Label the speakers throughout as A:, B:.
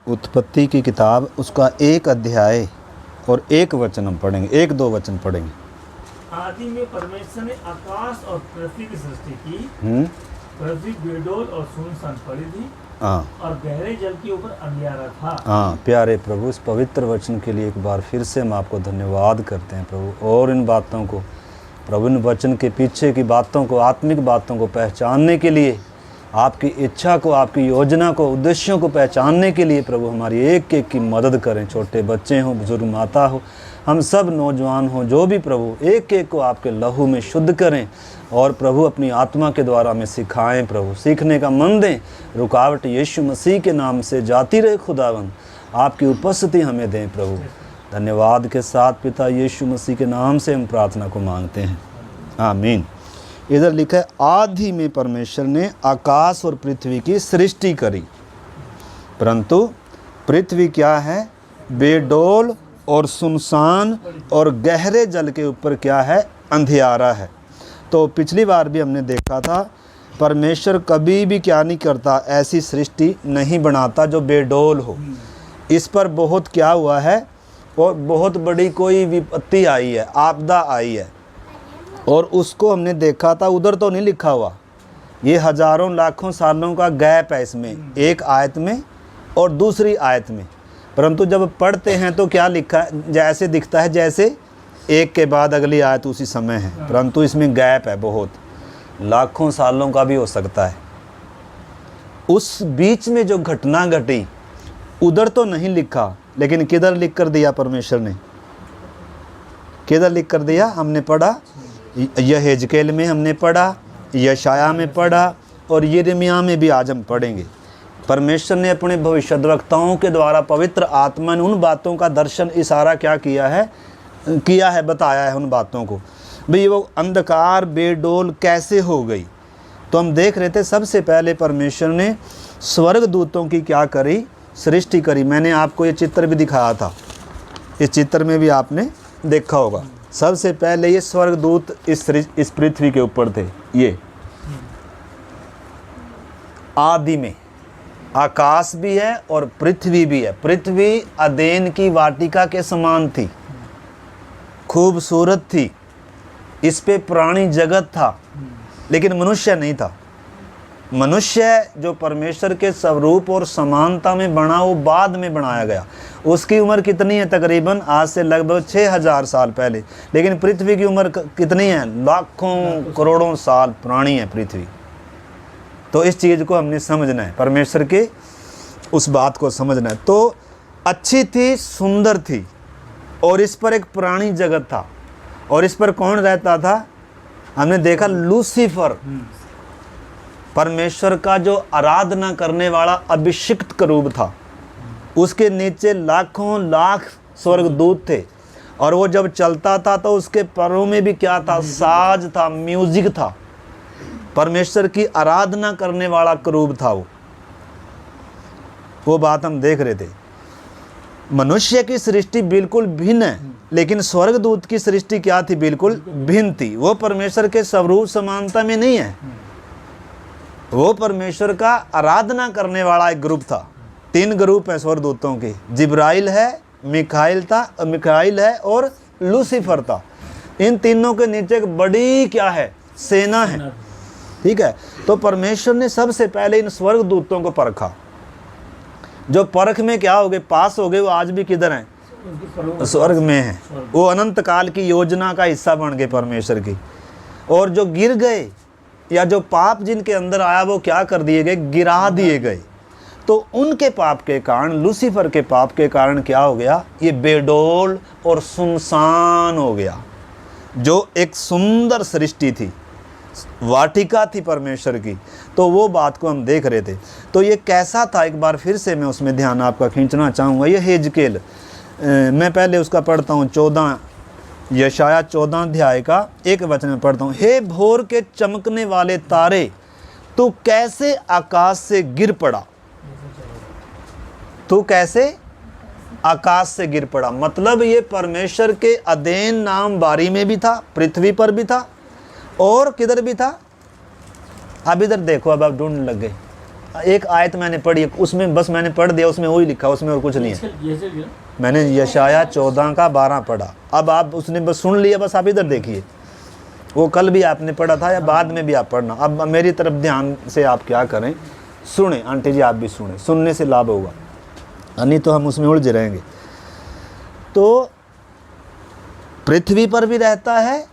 A: उत्पत्ति की किताब, उसका 1 अध्याय और 1 वचन हम पढ़ेंगे, 1-2 वचन पढ़ेंगे।
B: आदि में परमेश्वर ने आकाश और पृथ्वी की सृष्टि की। पृथ्वी बेडोल और सुनसान पड़ी थी।
A: हाँ,
B: और गहरे जल के ऊपर अंधियारा था।
A: हाँ प्यारे प्रभु, इस पवित्र वचन के लिए एक बार फिर से हम आपको धन्यवाद करते हैं प्रभु। और इन बातों को प्रभु, इन वचन के पीछे की बातों को, आत्मिक बातों को पहचानने के लिए, आपकी इच्छा को, आपकी योजना को, उद्देश्यों को पहचानने के लिए प्रभु हमारी एक एक की मदद करें। छोटे बच्चे हों, बुजुर्ग माता हो, हम सब नौजवान हों, जो भी प्रभु, एक एक को आपके लहू में शुद्ध करें और प्रभु अपनी आत्मा के द्वारा हमें सिखाएं प्रभु। सीखने का मन दें, रुकावट यीशु मसीह के नाम से जाती रहे खुदावन। आपकी उपस्थिति हमें दें प्रभु। धन्यवाद के साथ पिता यीशु मसीह के नाम से हम प्रार्थना को मांगते हैं, आमीन। इधर लिखा है, आदि में परमेश्वर ने आकाश और पृथ्वी की सृष्टि करी, परंतु पृथ्वी क्या है? बेडोल और सुनसान, और गहरे जल के ऊपर क्या है? अंधियारा है। तो पिछली बार भी हमने देखा था, परमेश्वर कभी भी क्या नहीं करता, ऐसी सृष्टि नहीं बनाता जो बेडोल हो। इस पर बहुत क्या हुआ है, और बहुत बड़ी कोई विपत्ति आई है, आपदा आई है, और उसको हमने देखा था। उधर तो नहीं लिखा हुआ, ये हजारों लाखों सालों का गैप है इसमें, एक आयत में और दूसरी आयत में। परंतु जब पढ़ते हैं तो क्या लिखा है, जैसे दिखता है जैसे एक के बाद अगली आयत उसी समय है, परंतु इसमें गैप है, बहुत लाखों सालों का भी हो सकता है। उस बीच में जो घटना घटी उधर तो नहीं लिखा, लेकिन किधर लिख कर दिया परमेश्वर ने? किधर लिख कर दिया? हमने पढ़ा, यहेजकेल में हमने पढ़ा, यशाया में पढ़ा, और यिर्मयाह में भी आज हम पढ़ेंगे। परमेश्वर ने अपने भविष्यद्वक्ताओं के द्वारा, पवित्र आत्मा ने उन बातों का दर्शन, इशारा क्या किया है, बताया है उन बातों को। भाई वो अंधकार बेडोल कैसे हो गई? तो हम देख रहे थे, सबसे पहले परमेश्वर ने स्वर्ग दूतों की क्या करी? सृष्टि करी। मैंने आपको ये चित्र भी दिखाया था, इस चित्र में भी आपने देखा होगा। सबसे पहले ये स्वर्गदूत इस पृथ्वी के ऊपर थे। ये आदि में आकाश भी है और पृथ्वी भी है। पृथ्वी अदेन की वाटिका के समान थी, खूबसूरत थी, इस पे प्राणी जगत था, लेकिन मनुष्य नहीं था। मनुष्य जो परमेश्वर के स्वरूप और समानता में बना, वो बाद में बनाया गया। उसकी उम्र कितनी है? तकरीबन आज से लगभग 6000 साल पहले। लेकिन पृथ्वी की उम्र कितनी है? लाखों करोड़ों साल पुरानी है पृथ्वी। तो इस चीज़ को हमने समझना है, परमेश्वर के उस बात को समझना है। तो अच्छी थी, सुंदर थी, और इस पर एक प्राणी जगत था। और इस पर कौन रहता था? हमने देखा, लूसीफर, परमेश्वर का जो आराधना करने वाला अभिषिक्त करूब था। उसके नीचे लाखों लाख स्वर्गदूत थे, और वो जब चलता था तो उसके पैरों में भी क्या था? साज था, म्यूजिक था। परमेश्वर की आराधना करने वाला करूब था वो बात हम देख रहे थे। मनुष्य की सृष्टि बिल्कुल भिन्न है, लेकिन स्वर्गदूत की सृष्टि क्या थी? बिल्कुल भिन्न थी। वो परमेश्वर के स्वरूप समानता में नहीं है, वो परमेश्वर का आराधना करने वाला एक ग्रुप था। 3 ग्रुप है स्वर्गदूतों के, जिब्राइल है, मिकाइल है और लूसीफर था। इन तीनों के नीचे एक बड़ी क्या है? सेना है, ठीक है। तो परमेश्वर ने सबसे पहले इन स्वर्गदूतों को परखा। जो परख में क्या हो गए? पास हो गए। वो आज भी किधर हैं? स्वर्ग में हैं। वो अनंत काल की योजना का हिस्सा बन गए परमेश्वर की। और जो गिर गए, या जो पाप जिनके अंदर आया, वो क्या कर दिए गए? गिरा दिए गए। तो उनके पाप के कारण, लूसीफर के पाप के कारण क्या हो गया? ये बेडोल और सुनसान हो गया। जो एक सुंदर सृष्टि थी, वाटिका थी परमेश्वर की, तो वो बात को हम देख रहे थे। तो ये कैसा था? एक बार फिर से मैं उसमें ध्यान आपका खींचना चाहूँगा। ये हेजकेल, मैं पहले उसका पढ़ता हूँ, 14 यशाया 14 अध्याय का 1 वचन में पढ़ता हूँ। हे भोर के चमकने वाले तारे, तू कैसे आकाश से गिर पड़ा? तू कैसे आकाश से गिर पड़ा? मतलब ये परमेश्वर के अदेन नाम बारी में भी था, पृथ्वी पर भी था, और किधर भी था? अब इधर देखो, अब आप ढूंढने लग गए। एक आयत मैंने पढ़ी, उसमें बस मैंने पढ़ दिया, उसमें वही लिखा, उसमें और कुछ नहीं है। मैंने यशाया 14 का 12 पढ़ा। अब आप उसने बस सुन लिया, बस आप इधर देखिए, वो कल भी आपने पढ़ा था या बाद में भी आप पढ़ना। अब मेरी तरफ ध्यान से आप क्या करें, सुने। आंटी जी आप भी सुने, सुनने से लाभ होगा, नहीं तो हम उसमें उलझ रहेंगे। तो पृथ्वी पर भी रहता है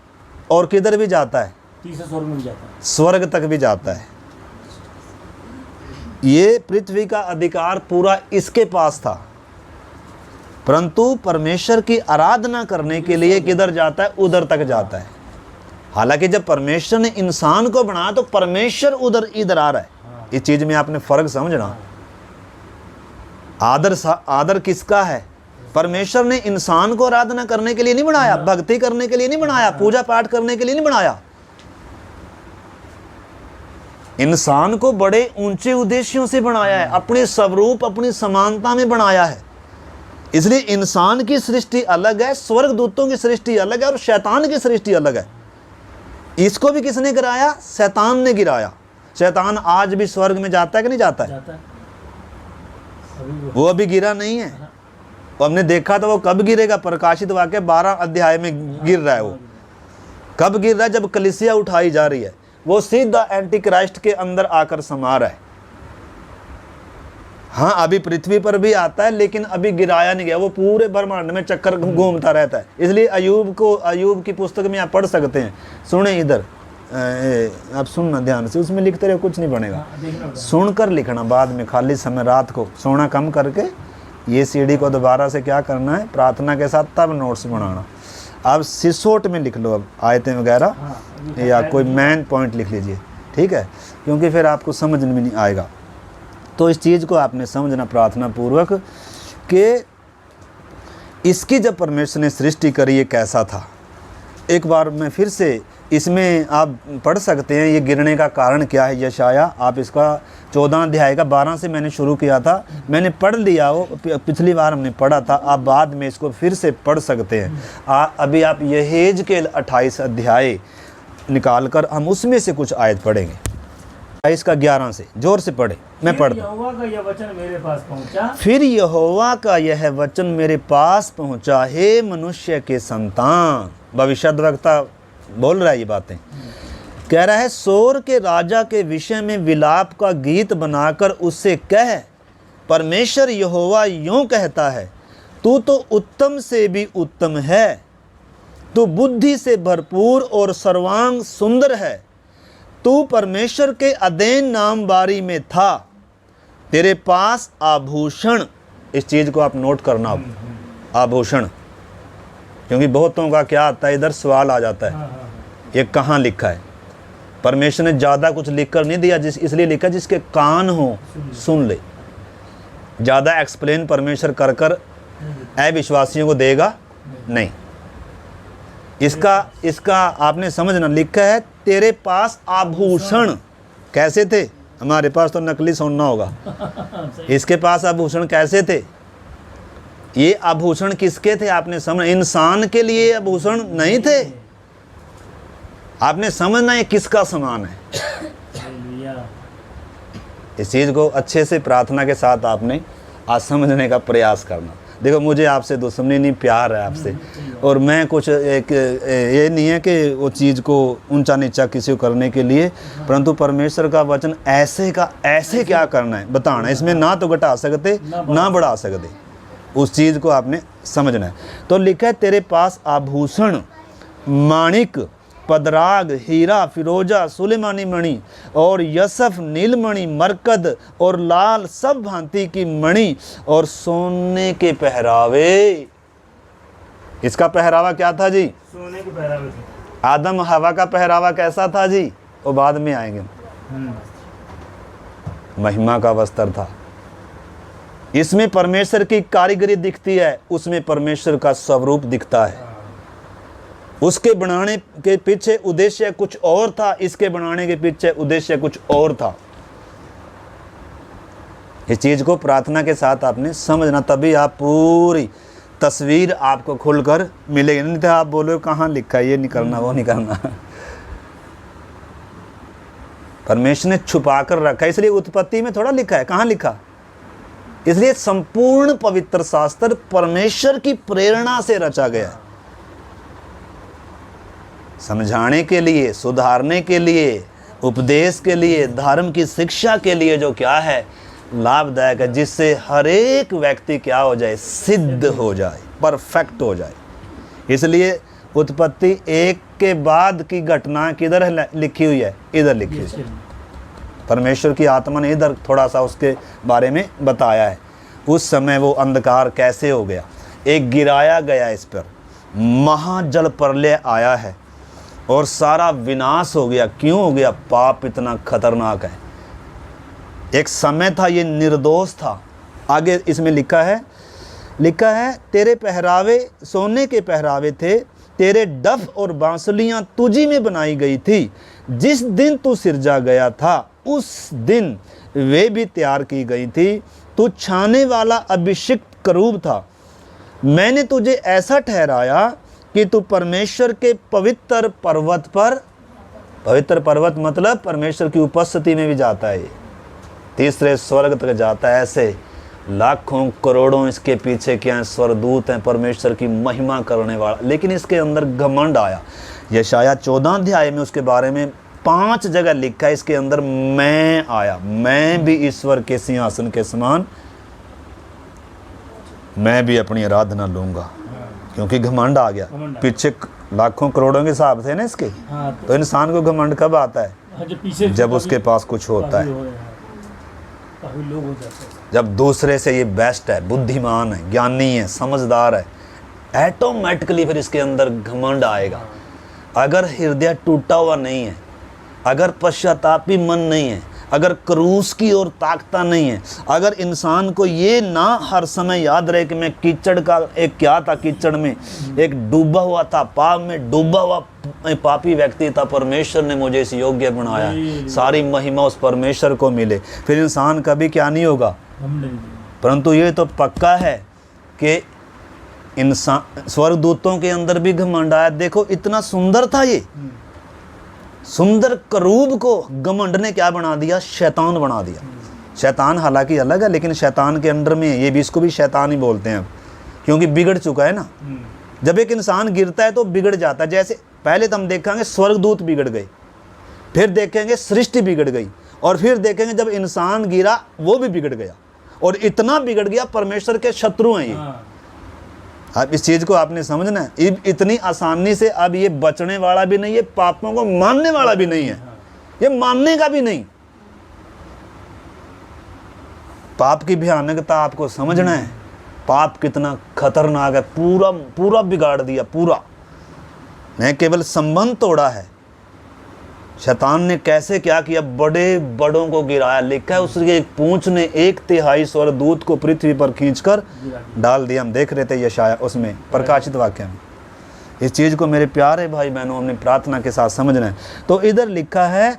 A: और किधर भी जाता है,
B: तीसरे स्वर्ग में भी जाता है,
A: स्वर्ग तक भी जाता है। ये पृथ्वी का अधिकार पूरा इसके पास था, परंतु परमेश्वर की आराधना करने के लिए किधर जाता है, उधर तक जाता है। हालांकि जब परमेश्वर ने इंसान को बनाया तो परमेश्वर उधर इधर आ रहा है। इस चीज में आपने फर्क समझना। आदर किसका है? परमेश्वर ने इंसान को आराधना करने के लिए नहीं बनाया, भक्ति करने के लिए नहीं बनाया, पूजा पाठ करने के लिए नहीं बनाया। इंसान को बड़े ऊंचे उद्देश्यों से बनाया है, अपने स्वरूप अपनी समानता में बनाया है। इसलिए इंसान की सृष्टि अलग है, स्वर्गदूतों की सृष्टि अलग है और शैतान की सृष्टि अलग है। इसको भी किसने गिराया? शैतान ने गिराया। शैतान आज भी स्वर्ग में जाता है कि नहीं जाता है? वो अभी गिरा नहीं है। वो हमने देखा था वो कब गिरेगा। प्रकाशित वाक्य 12 अध्याय में गिर रहा है। वो कब गिर रहा है? जब कलीसिया उठाई जा रही है। वो सीधा एंटी क्राइस्ट के अंदर आकर समा रहा है। हाँ, अभी पृथ्वी पर भी आता है लेकिन अभी गिराया नहीं गया। वो पूरे ब्रह्मांड में चक्कर घूमता रहता है। इसलिए अयूब की पुस्तक में आप पढ़ सकते हैं। सुने इधर, आप सुनना ध्यान से, उसमें लिखते रहो, कुछ नहीं बनेगा। सुनकर लिखना बाद में, खाली समय रात को सोना कम करके ये सीडी को दोबारा से क्या करना है, प्रार्थना के साथ तब नोट्स बनाना। आप सिसोट में लिख लो अब आयतें वगैरह, या कोई मेन पॉइंट लिख लीजिए, ठीक है, क्योंकि फिर आपको समझ में नहीं आएगा। तो इस चीज़ को आपने समझना प्रार्थना पूर्वक कि इसकी जब परमेश्वर ने सृष्टि करी ये कैसा था। एक बार मैं फिर से इसमें आप पढ़ सकते हैं ये गिरने का कारण क्या है। यशाया, आप इसका 14 अध्याय का 12 से मैंने शुरू किया था, मैंने पढ़ लिया, वो पिछली बार हमने पढ़ा था। आप बाद में इसको फिर से पढ़ सकते हैं। अभी आप यहेजकेल 28 अध्याय निकाल कर हम उसमें से कुछ आयत पढ़ेंगे। 28 का 11 से जोर से पढ़े, मैं पढ़ता हूँ।
B: यहोवा का यह वचन मेरे पास पहुंचा,
A: फिर यहोवा का यह वचन मेरे पास पहुंचा, हे मनुष्य के संतान। भविष्यद्वक्ता बोल रहा है ये बातें, कह रहा है, सोर के राजा के विषय में विलाप का गीत बनाकर उससे कह, परमेश्वर यहोवा यूं कहता है, तू तो उत्तम से भी उत्तम है, तू बुद्धि से भरपूर और सर्वांग सुंदर है, तू परमेश्वर के अधीन नामबारी में था, तेरे पास आभूषण। इस चीज को आप नोट करना, अब आभूषण, क्योंकि बहुतों का क्या आता है, इधर सवाल आ जाता है, ये कहाँ लिखा है। परमेश्वर ने ज़्यादा कुछ लिखकर नहीं दिया, इसलिए लिखा जिसके कान हो सुन ले। ज़्यादा एक्सप्लेन परमेश्वर कर कर अविश्वासियों को देगा नहीं। इसका आपने समझना, लिखा है तेरे पास आभूषण। कैसे थे? हमारे पास तो नकली सोना होगा, इसके पास आभूषण कैसे थे? ये आभूषण किसके थे? आपने समझ, इंसान के लिए आभूषण नहीं थे। आपने समझना ये किसका समान है। इस चीज को अच्छे से प्रार्थना के साथ आपने आज समझने का प्रयास करना। देखो, मुझे आपसे दुश्मनी नहीं, प्यार है आपसे। और मैं कुछ एक ये नहीं है कि वो चीज़ को ऊंचा नीचा किसी को करने के लिए, परंतु परमेश्वर का वचन ऐसे का ऐसे क्या करना है बताना। इसमें ना तो घटा सकते ना बढ़ा सकते, उस चीज़ को आपने समझना है। तो लिखा है तेरे पास आभूषण, माणिक, पदराग, हीरा, फिरोजा, सुलेमानी मणि और यसफ, नीलमणि, मरकद और लाल सब भांति की मणि और सोने के पहरावे। इसका पहरावा क्या था जी?
B: सोने के पहरावे थे।
A: आदम हवा का पहरावा कैसा था जी? वो बाद में आएंगे। महिमा का वस्त्र था। इसमें परमेश्वर की कारीगरी दिखती है, उसमें परमेश्वर का स्वरूप दिखता है। उसके बनाने के पीछे उद्देश्य कुछ और था, इसके बनाने के पीछे उद्देश्य कुछ और था। इस चीज को प्रार्थना के साथ आपने समझना, तभी आप पूरी तस्वीर आपको खुलकर मिलेगी। नहीं तो आप बोलो कहाँ लिखा है, ये नहीं करना वो नहीं करना। परमेश्वर ने छुपा कर रखा है, इसलिए उत्पत्ति में थोड़ा लिखा है, कहाँ लिखा? इसलिए संपूर्ण पवित्र शास्त्र परमेश्वर की प्रेरणा से रचा गया है, समझाने के लिए, सुधारने के लिए, उपदेश के लिए, धर्म की शिक्षा के लिए, जो क्या है लाभदायक है, जिससे हर एक व्यक्ति क्या हो जाए, सिद्ध हो जाए, परफेक्ट हो जाए। इसलिए उत्पत्ति 1 के बाद की घटना किधर लिखी हुई है? इधर लिखी हुई है। परमेश्वर की आत्मा ने इधर थोड़ा सा उसके बारे में बताया है। उस समय वो अंधकार कैसे हो गया, एक गिराया गया इस पर महाजल प्रलय आया है और सारा विनाश हो गया। क्यों हो गया? पाप इतना खतरनाक है। एक समय था ये निर्दोष था। आगे इसमें लिखा है तेरे पहरावे सोने के पहरावे थे, तेरे डफ और बांसुलियां तुझी में बनाई गई थी। जिस दिन तू सिरजा गया था उस दिन वे भी तैयार की गई थी। तू छाने वाला अभिषिक्त करूब था। मैंने तुझे ऐसा ठहराया कि तू परमेश्वर के पवित्र पर्वत पर, पवित्र पर्वत मतलब परमेश्वर की उपस्थिति में भी जाता है, ये तीसरे स्वर्ग तक जाता है। ऐसे लाखों करोड़ों इसके पीछे क्या स्वरदूत हैं, परमेश्वर की महिमा करने वाला, लेकिन इसके अंदर घमंड आया। यशाया 14 अध्याय में उसके बारे में 5 जगह लिखा है, इसके अंदर मैं आया, मैं भी ईश्वर के सिंहासन के समान, मैं भी अपनी आराधना लूंगा, क्योंकि घमंड आ गया। पीछे लाखों करोड़ों के हिसाब थे ना इसके। तो इंसान को घमंड कब आता है? जब उसके पास कुछ होता है,
B: लोग हो जाते हैं।
A: जब दूसरे से ये बेस्ट है, बुद्धिमान है, ज्ञानी है, समझदार है, ऐटोमेटिकली फिर इसके अंदर घमंड आएगा। अगर हृदय टूटा हुआ नहीं है, अगर पश्चातापी मन नहीं है, अगर क्रूस की ओर ताकता नहीं है, अगर इंसान को ये ना हर समय याद रहे कि मैं कीचड़ का, एक क्या था कीचड़ में, एक डूबा हुआ था, पाप में डूबा हुआ पापी व्यक्ति था, परमेश्वर ने मुझे इस योग्य बनाया, सारी महिमा उस परमेश्वर को मिले, फिर इंसान कभी क्या नहीं होगा। परंतु ये तो पक्का है कि इंसान, स्वर्गदूतों के अंदर भी घमंड आया। देखो इतना सुंदर था ये, सुंदर करूब को घमंड ने क्या बना दिया? शैतान बना दिया। शैतान हालांकि अलग है, लेकिन शैतान के अंडर में है, ये भी, इसको भी शैतान ही बोलते हैं, क्योंकि बिगड़ चुका है ना। जब एक इंसान गिरता है तो बिगड़ जाता है। जैसे पहले तो हम देखेंगे स्वर्गदूत बिगड़ गए, फिर देखेंगे सृष्टि बिगड़ गई, और फिर देखेंगे जब इंसान गिरा वो भी बिगड़ गया, और इतना बिगड़ गया परमेश्वर के शत्रु हैं ये। अब इस चीज को आपने समझना है। इतनी आसानी से अब ये बचने वाला भी नहीं है, पापों को मानने वाला भी नहीं है, ये मानने का भी नहीं। पाप की भयानकता आपको समझना है। पाप कितना खतरनाक है, पूरा पूरा बिगाड़ दिया, पूरा नहीं केवल संबंध तोड़ा है। शैतान ने कैसे क्या किया? बड़े बड़ों को गिराया। लिखा है उसके एक पूंछ ने 1/3 स्वर्गदूत को पृथ्वी पर खींचकर डाल दिया। हम देख रहे थे यशाया उसमें प्रकाशित वाक्य में। इस चीज़ को मेरे प्यारे भाई बहनों हमने प्रार्थना के साथ समझना है। तो इधर लिखा है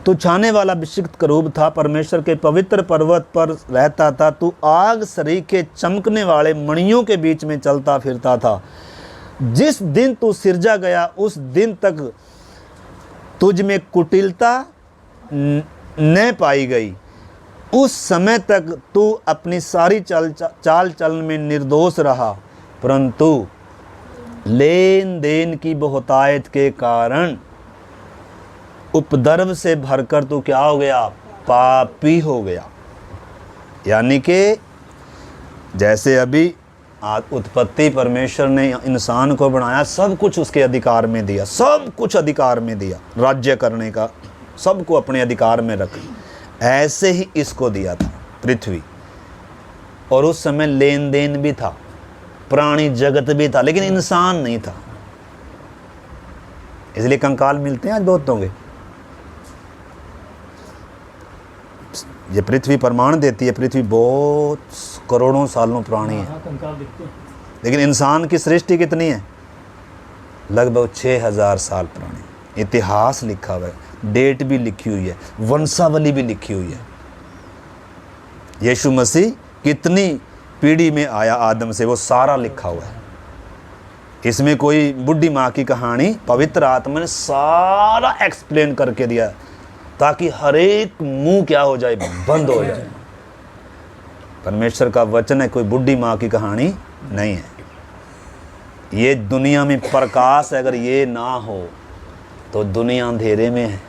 A: तू छाने वाला अभिषिक्त करूब था, परमेश्वर के पवित्र पर्वत पर रहता था। तू आग सरीखे चमकने वाले मणियों के बीच में चलता फिरता था। जिस दिन तू सिरजा गया उस दिन तक तुझ में कुटिलता न पाई गई। उस समय तक तू अपनी सारी चाल चलन में निर्दोष रहा, परंतु लेन देन की बहुतायत के कारण उपद्रव से भरकर तू क्या हो गया? पापी हो गया। यानी कि जैसे अभी उत्पत्ति परमेश्वर ने इंसान को बनाया, सब कुछ उसके अधिकार में दिया, सब कुछ अधिकार में दिया, राज्य करने का सबको अपने अधिकार में रख, ऐसे ही इसको दिया था पृथ्वी। और उस समय लेन देन भी था, प्राणी जगत भी था, लेकिन इंसान नहीं था। इसलिए कंकाल मिलते हैं आज बहुतों के। ये पृथ्वी प्रमाण देती है, पृथ्वी बहुत करोड़ों सालों पुरानी है, लेकिन इंसान की सृष्टि कितनी है? लगभग 6000 साल पुरानी। इतिहास लिखा हुआ है, डेट भी लिखी हुई है, वंशावली भी लिखी हुई है। यीशु मसीह कितनी पीढ़ी में आया आदम से, वो सारा लिखा हुआ है। इसमें कोई बुढ़ी माँ की कहानी पवित्र आत्मा ने सारा एक्सप्लेन करके दिया ताकि हर एक मुंह क्या हो जाए, बंद हो जाए। परमेश्वर का वचन है, कोई बुढ़ी माँ की कहानी नहीं है। ये दुनिया में प्रकाश है, अगर ये ना हो तो दुनिया अंधेरे में है।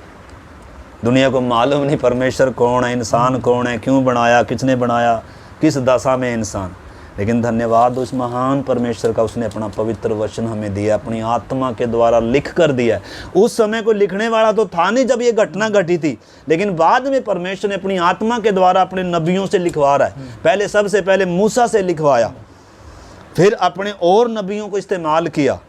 A: दुनिया को मालूम नहीं परमेश्वर कौन है, इंसान कौन है, क्यों बनाया, किसने बनाया, किस दशा में है इंसान। लेकिन धन्यवाद उस महान परमेश्वर का, उसने अपना पवित्र वचन हमें दिया, अपनी आत्मा के द्वारा लिख कर दिया। उस समय कोई लिखने वाला तो था नहीं जब ये घटना घटी थी, लेकिन बाद में परमेश्वर ने अपनी आत्मा के द्वारा अपने नबियों से लिखवा रहा है। पहले सबसे पहले मूसा से लिखवाया, फिर अपने और नबियों को इस्तेमाल किया।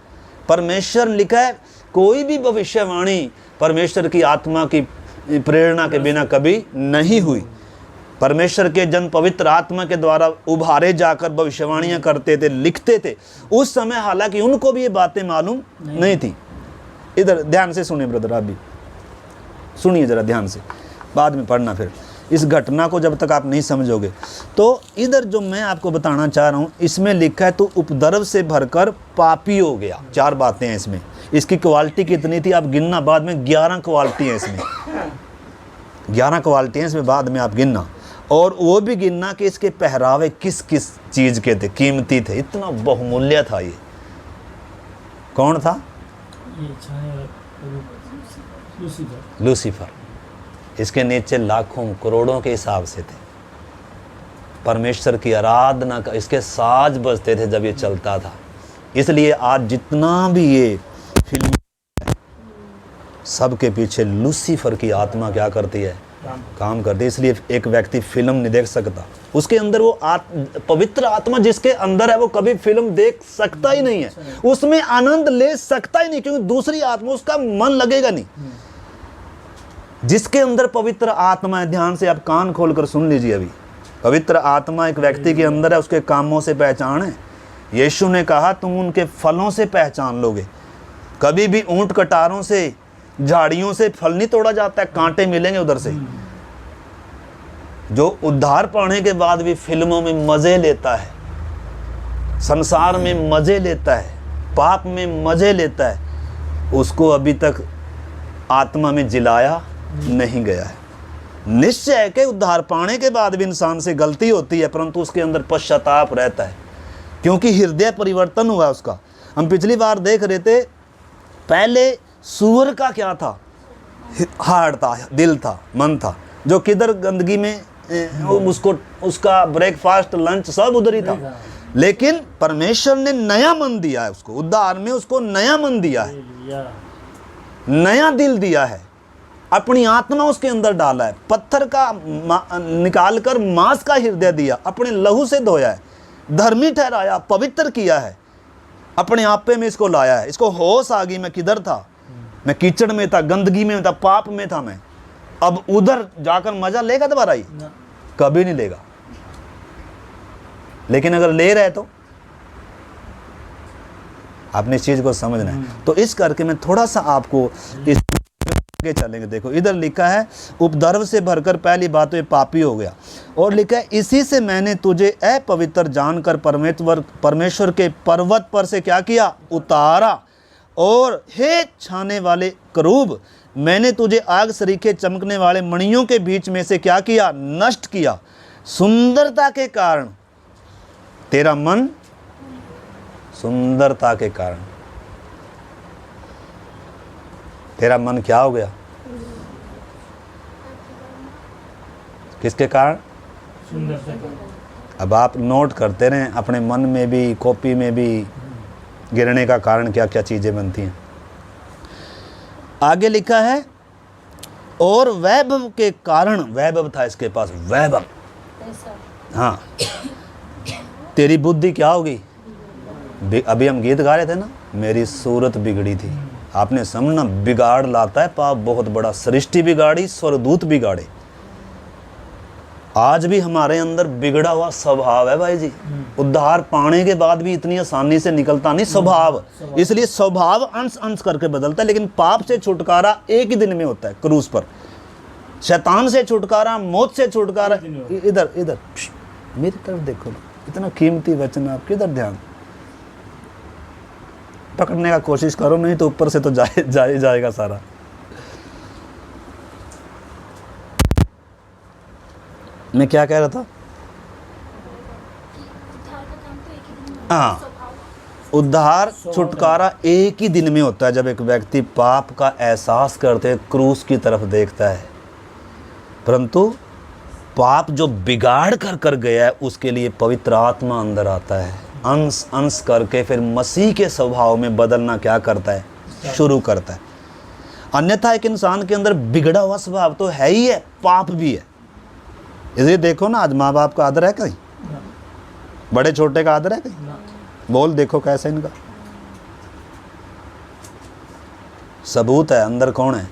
A: परमेश्वर ने लिखा है कोई भी भविष्यवाणी परमेश्वर की आत्मा की प्रेरणा के बिना कभी नहीं हुई। परमेश्वर के जन पवित्र आत्मा के द्वारा उभारे जाकर भविष्यवाणियां करते थे, लिखते थे। उस समय हालांकि उनको भी ये बातें मालूम नहीं थी। इधर ध्यान से सुनिए ब्रदर, आप भी सुनिए जरा ध्यान से, बाद में पढ़ना। फिर इस घटना को जब तक आप नहीं समझोगे तो इधर जो मैं आपको बताना चाह रहा हूँ, इसमें लिखा है तो उपद्रव से भरकर पापी हो गया। 4 बातें हैं इसमें। इसकी क्वालिटी कितनी थी आप गिनना, बाद में 11 क्वालिटी हैं इसमें, 11 क्वालिटी हैं इसमें, बाद में आप गिनना। और वो भी गिनना कि इसके पहरावे किस किस चीज़ के थे, कीमती थे, इतना बहुमूल्य था ये। कौन था? लूसीफर। इसके नीचे लाखों करोड़ों के हिसाब से थे। परमेश्वर की आराधना का इसके साज बजते थे जब ये चलता था। इसलिए आज जितना भी ये फिल्म सबके पीछे लूसीफर की आत्मा क्या करती है, काम करती है। इसलिए एक व्यक्ति फिल्म नहीं देख सकता, उसके अंदर वो पवित्र आत्मा जिसके अंदर है वो कभी फिल्म देख सकता ही नहीं है, उसमें आनंद ले सकता ही नहीं, क्योंकि दूसरी आत्मा उसका मन लगेगा नहीं। जिसके अंदर पवित्र आत्मा है, ध्यान से आप कान खोलकर सुन लीजिए, अभी पवित्र आत्मा एक व्यक्ति के अंदर है, उसके कामों से पहचान है। यीशु ने कहा तुम उनके फलों से पहचान लोगे। कभी भी ऊंट कटारों से, झाड़ियों से फल नहीं तोड़ा जाता है, कांटे मिलेंगे उधर से। जो उद्धार पाने के बाद भी फिल्मों में मजे लेता है, संसार में मजे लेता है, पाप में मजे लेता है, उसको अभी तक आत्मा में जिलाया नहीं गया है। निश्चय है कि उद्धार पाने के बाद भी इंसान से गलती होती है, परंतु उसके अंदर पश्चाताप रहता है, क्योंकि हृदय परिवर्तन हुआ उसका। हम पिछली बार देख रहे थे, पहले सूअर का क्या था, हार्ट था, दिल था, मन था, जो किधर गंदगी में उसको उसका ब्रेकफास्ट लंच सब उधर ही था। लेकिन परमेश्वर ने नया मन दिया है उसको, उद्धार में उसको नया मन दिया है, नया दिल दिया है, अपनी आत्मा उसके अंदर डाला है। पत्थर का निकाल कर मांस का हृदय दिया, अपने लहू से धोया है, धर्मी ठहराया, पवित्र किया है, अपने आपे में इसको लाया है। इसको होश आ गई, मैं किधर था, मैं कीचड़ में था, गंदगी में था, पाप में था मैं। अब उधर जाकर मजा लेगा दोबारा ही? कभी नहीं लेगा। लेकिन अगर ले रहे तो आपने इस चीज को समझना है। तो इस करके मैं थोड़ा सा आपको इस आगे चलेंगे। देखो इधर लिखा है उपद्रव से भरकर, पहली बात तो ये पापी हो गया। और लिखा है इसी से मैंने तुझे अपवित्र जानकर परमेश्वर के पर्वत पर से क्या किया, उतारा। और हे छाने वाले करूब, मैंने तुझे आग सरीखे चमकने वाले मणियों के बीच में से क्या किया, नष्ट किया। सुंदरता के कारण तेरा मन, सुंदरता के कारण तेरा मन क्या हो गया, किसके कारण? अब आप नोट करते रहें अपने मन में भी, कॉपी में भी, गिरने का कारण क्या क्या चीजें बनती हैं। आगे लिखा है और वैभव के कारण, वैभव था इसके पास, वैभव, हाँ, तेरी बुद्धि क्या होगी। अभी हम गीत गा रहे थे ना, मेरी सूरत बिगड़ी थी। आपने समझना, बिगाड़ लाता है पाप बहुत बड़ा। सृष्टि बिगाड़ी, स्वर्गदूत बिगाड़े। आज भी हमारे अंदर बिगड़ा हुआ स्वभाव है भाई जी। उद्धार पाने के बाद भी इतनी आसानी से निकलता नहीं स्वभाव। इसलिए स्वभाव अंश अंश करके बदलता है, लेकिन पाप से छुटकारा एक ही दिन में होता है क्रूस पर। शैतान से छुटकारा, मौत से छुटकारा। इधर इधर मेरी तरफ देखो, इतना कीमती वचन, आप किधर ध्यान। पकड़ने का कोशिश करो, नहीं तो ऊपर से तो जाएगा सारा। मैं क्या कह रहा था? हाँ, उद्धार छुटकारा एक ही दिन में होता है, जब एक व्यक्ति पाप का एहसास करते क्रूस की तरफ देखता है। परंतु पाप जो बिगाड़ कर गया है, उसके लिए पवित्र आत्मा अंदर आता है, अंश अंश करके फिर मसीह के स्वभाव में बदलना क्या करता है, शुरू करता है। अन्यथा एक इंसान के अंदर बिगड़ा हुआ स्वभाव तो है ही है, पाप भी है। इसलिए देखो ना, आज माँ बाप का आदर है कहीं? बड़े छोटे का आदर है कहीं? बोल देखो कैसे इनका सबूत है, अंदर कौन है?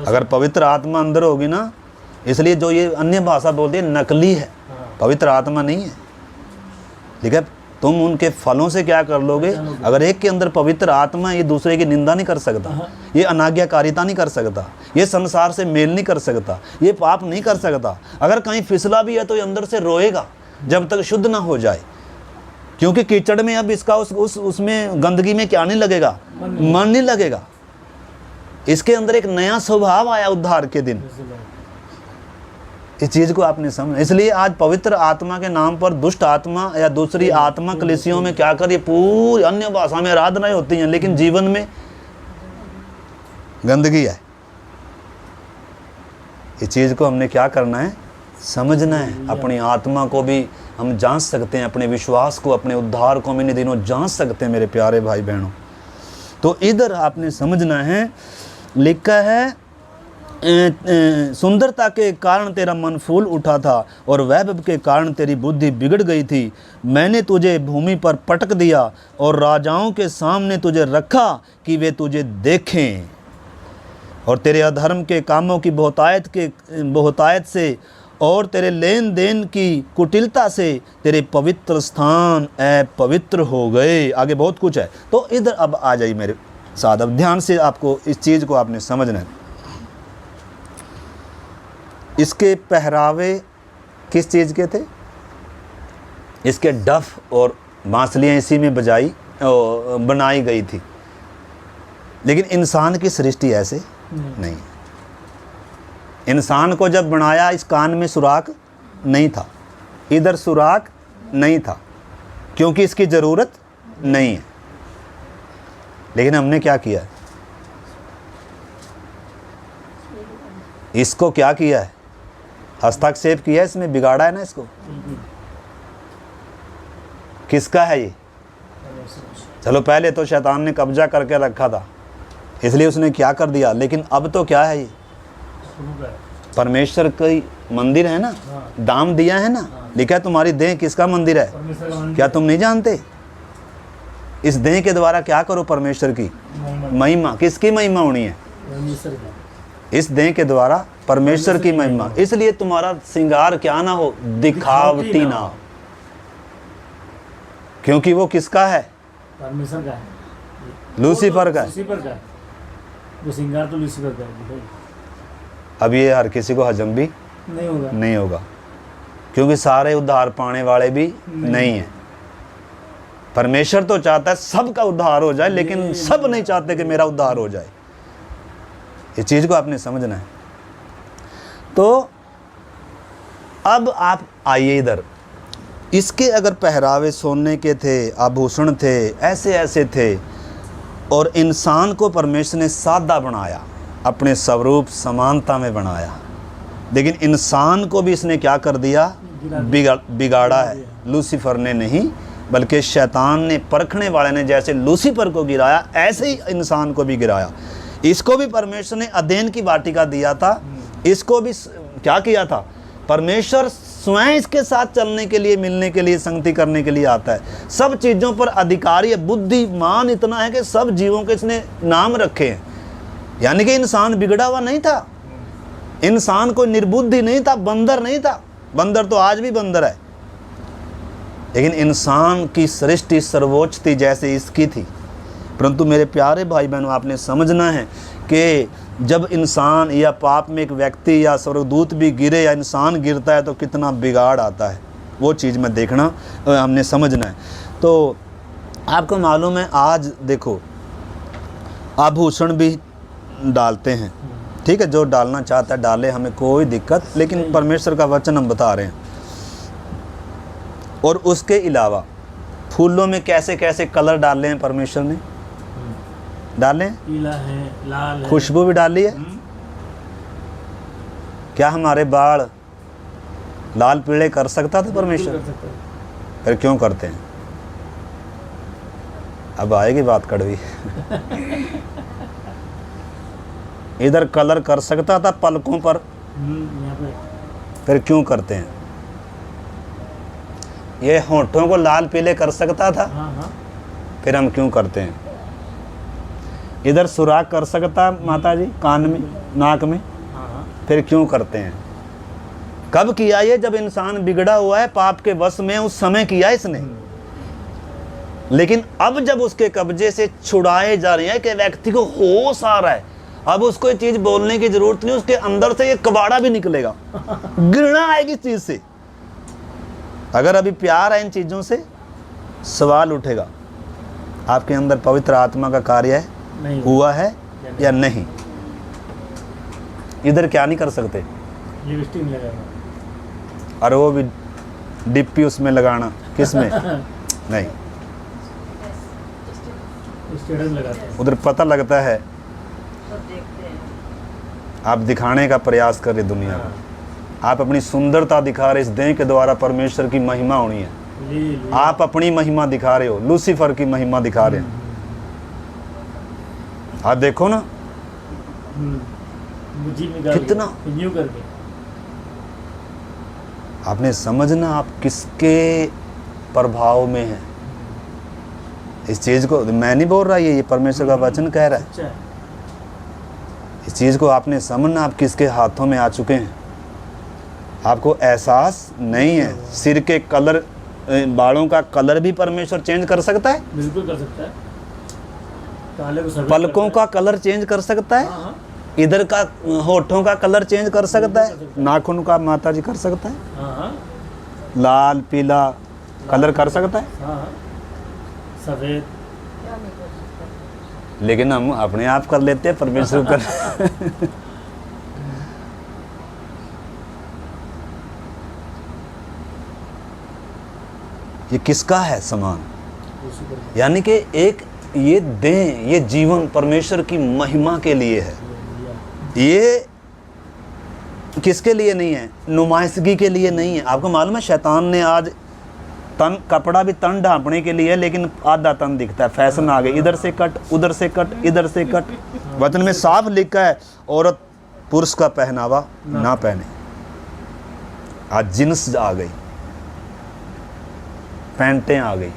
A: अगर पवित्र आत्मा अंदर होगी ना, इसलिए जो ये अन्य भाषा बोलते हैं नकली है, पवित्र आत्मा नहीं है। ठीक है, तुम उनके फलों से क्या कर लोगे? अगर एक के अंदर पवित्र आत्मा, ये दूसरे की निंदा नहीं कर सकता, ये अनाज्ञाकारिता नहीं कर सकता, ये संसार से मेल नहीं कर सकता, ये पाप नहीं कर सकता। अगर कहीं फिसला भी है तो ये अंदर से रोएगा जब तक शुद्ध ना हो जाए, क्योंकि कीचड़ में अब इसका उसमें गंदगी में क्या नहीं लगेगा, मन नहीं लगेगा। इसके अंदर एक नया स्वभाव आया उद्धार के दिन। इस चीज को आपने समझा। इसलिए आज पवित्र आत्मा के नाम पर दुष्ट आत्मा या दूसरी आत्मा कलीसियों में क्या कर, ये पूरी अन्य भाषा में आराधनाएं होती हैं, लेकिन जीवन में गंदगी है। इस चीज को हमने क्या करना है, समझना है। अपनी आत्मा को भी हम जांच सकते हैं, अपने विश्वास को, अपने उद्धार को हम इन दिनों जांच सकते हैं मेरे प्यारे भाई बहनों। तो इधर आपने समझना है, लिखा है सुंदरता के कारण तेरा मन फूल उठा था और वैभव के कारण तेरी बुद्धि बिगड़ गई थी। मैंने तुझे भूमि पर पटक दिया और राजाओं के सामने तुझे रखा कि वे तुझे देखें, और तेरे अधर्म के कामों की बहुतायत से और तेरे लेन देन की कुटिलता से तेरे पवित्र स्थान अपवित्र हो गए। आगे बहुत कुछ है, तो इधर अब आ जाइए मेरे साथ। अब ध्यान से आपको इस चीज़ को आपने समझना है। इसके पहरावे किस चीज़ के थे? इसके डफ और बांसुरियाँ इसी में बनाई गई थी। लेकिन इंसान की सृष्टि ऐसे नहीं। इंसान को जब बनाया, इस कान में सुराख नहीं था, इधर सुराख नहीं था, क्योंकि इसकी ज़रूरत नहीं है। लेकिन हमने क्या किया है, इसको क्या किया है, हस्तक्षेप किया है, इसमें बिगाड़ा है ना इसको। किसका है ये? चलो पहले तो शैतान ने कब्जा करके रखा था, इसलिए उसने क्या कर दिया, लेकिन अब तो क्या है, ये परमेश्वर की मंदिर है ना, दाम दिया है ना। लिखा है तुम्हारी देह किसका मंदिर है, क्या तुम नहीं जानते? इस देह के द्वारा क्या करो, परमेश्वर की महिमा। किसकी महिमा होनी है? इस देह के द्वारा परमेश्वर की महिमा। इसलिए तुम्हारा श्रृंगार क्या ना हो, दिखावटी ना हो, क्योंकि वो किसका है?
B: परमेश्वर का है,
A: लूसीफर का है।
B: लूसीफर का है, वो श्रृंगार तो लूसीफर का है।
A: अब ये हर किसी को हजम भी नहीं होगा, क्योंकि सारे उद्धार पाने वाले भी नहीं है। परमेश्वर तो चाहता है सबका उद्धार हो जाए, लेकिन सब नहीं चाहते कि मेरा उद्धार हो जाए। इस चीज को आपने समझना है। तो अब आप आइए इधर। इसके अगर पहरावे सोने के थे, आभूषण थे, ऐसे ऐसे थे, और इंसान को परमेश्वर ने सादा बनाया, अपने स्वरूप समानता में बनाया, लेकिन इंसान को भी इसने क्या कर दिया, बिगाड़ा है। लूसीफर ने नहीं, बल्कि शैतान ने, परखने वाले ने जैसे लूसीफर को गिराया, ऐसे ही इंसान को भी गिराया। इसको भी परमेश्वर ने अदेन की वाटिका दिया था, इसको भी क्या किया था, परमेश्वर स्वयं इसके साथ चलने के लिए, मिलने के लिए, संगति करने के लिए आता है। सब चीज़ों पर अधिकारी है, बुद्धिमान इतना है कि सब जीवों के इसने नाम रखे हैं। यानी कि इंसान बिगड़ा हुआ नहीं था, इंसान कोई निर्बुद्धि नहीं था, बंदर नहीं था। बंदर तो आज भी बंदर है, लेकिन इंसान की सृष्टि सर्वोच्च थी जैसे इसकी थी। परंतु मेरे प्यारे भाई बहनों, आपने समझना है कि जब इंसान या पाप में एक व्यक्ति या स्वर्गदूत भी गिरे या इंसान गिरता है तो कितना बिगाड़ आता है, वो चीज़ में देखना हमने समझना है। तो आपको मालूम है, आज देखो आभूषण भी डालते हैं, ठीक है, जो डालना चाहता है डाले, हमें कोई दिक्कत, लेकिन परमेश्वर का वचन हम बता रहे हैं। और उसके अलावा फूलों में कैसे कैसे कलर डाले हैं परमेश्वर ने, डाले हैं,
B: पीला है, लाल है,
A: खुशबू भी डाली है। क्या हमारे बाल लाल पीले कर सकता था परमेश्वर?
B: कर सकते हैं।
A: फिर क्यों करते हैं? अब आएगी बात कड़वी। इधर कलर कर सकता था पलकों पर,
B: यहाँ पे
A: फिर क्यों करते हैं? ये होठों को लाल पीले कर सकता था,
B: हाँ हाँ
A: फिर हम क्यों करते हैं? इधर सुराख कर सकता माता जी कान में, नाक में,
B: हाँ हाँ
A: फिर क्यों करते हैं? कब किया ये? जब इंसान बिगड़ा हुआ है, पाप के वश में, उस समय किया इसने। लेकिन अब जब उसके कब्जे से छुड़ाए जा रहे हैं कि व्यक्ति को होश आ रहा है, अब उसको ये चीज बोलने की जरूरत नहीं, उसके अंदर से ये कबाड़ा भी निकलेगा, घृणा आएगी इस चीज से। अगर अभी प्यार है इन चीजों से, सवाल उठेगा आपके अंदर पवित्र आत्मा का कार्य है,
B: नहीं
A: हुआ है या नहीं। इधर क्या नहीं कर सकते,
B: लिपस्टिक नहीं लगाएगा,
A: और वो भी डिप्पी उसमें लगाना, किसमें? नहीं,
B: स्टेटस लगाते हैं।
A: उधर पता लगता है आप दिखाने का प्रयास कर रहे दुनिया को, आप अपनी सुंदरता दिखा रहे, इस देह के द्वारा परमेश्वर की महिमा होनी है।
B: ले
A: आप अपनी महिमा दिखा रहे हो, लूसीफर की महिमा दिखा रहे हो। आप देखो ना
B: जीप निकाल
A: कितना
B: के, न्यू करके।
A: आपने समझना आप किसके प्रभाव में हैं। इस चीज को मैं नहीं बोल रहा, ये परमेश्वर का वचन कह रहा है।
B: अच्छा है।
A: इस चीज को आपने समझना, आप किसके हाथों में आ चुके हैं। आपको एहसास नहीं है। सिर के कलर, बालों का कलर भी परमेश्वर चेंज कर सकता है।
B: बिल्कुल कर सकता है। काले को सफेद
A: पलकों
B: करता
A: का कलर चेंज कर सकता
B: है।
A: है।
B: हाँ हाँ
A: इधर का होठों का कलर चेंज कर सकता है। नाखून का माता जी कर सकता है।
B: हाँ हाँ
A: लाल पीला कलर कर सकता है।
B: हाँ हाँ सफेद।
A: लेकिन हम अपने आप कर लेते हैं, परमेश्वर कर। ये किसका है समान? यानी कि एक ये देह, ये जीवन परमेश्वर की महिमा के लिए है। ये किसके लिए नहीं है? नुमाइशगी के लिए नहीं है। आपको मालूम है शैतान ने आज तन, कपड़ा भी तन ढांपने के लिए, लेकिन आधा तन दिखता है। फैशन आ गई, इधर से कट, उधर से कट, इधर से कट। वचन में साफ लिखा है औरत पुरुष का पहनावा ना पहने। आज जींस आ गई, पैंटें आ गई।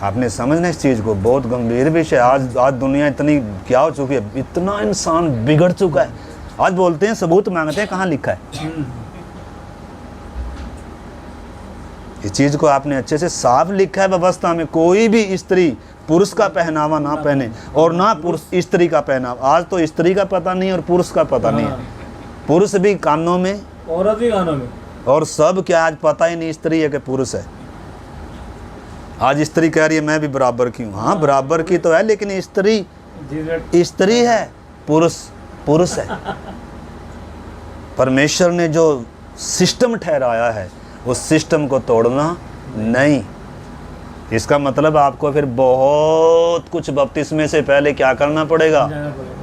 A: आपने समझना इस चीज को, बहुत गंभीर विषय। आज दुनिया इतनी क्या हो चुकी है, इतना इंसान बिगड़ चुका है। आज बोलते हैं सबूत मांगते हैं, कहाँ लिखा है? इस चीज को आपने अच्छे से साफ लिखा है व्यवस्था में, कोई भी स्त्री पुरुष का पहनावा ना पहने, और ना पुरुष स्त्री का पहनावा। आज तो स्त्री का पता नहीं और पुरुष का पता नहीं है। पुरुष भी कानों में,
B: औरत भी कानों में,
A: और सब क्या आज पता ही नहीं स्त्री है कि पुरुष है। आज स्त्री कह रही है मैं भी बराबर की हूँ। हाँ बराबर की तो है, लेकिन स्त्री स्त्री है, पुरुष पुरुष है। परमेश्वर ने जो सिस्टम ठहराया है, उस सिस्टम को तोड़ना नहीं। इसका मतलब आपको फिर बहुत कुछ बपतिस्मे से पहले क्या करना पड़ेगा?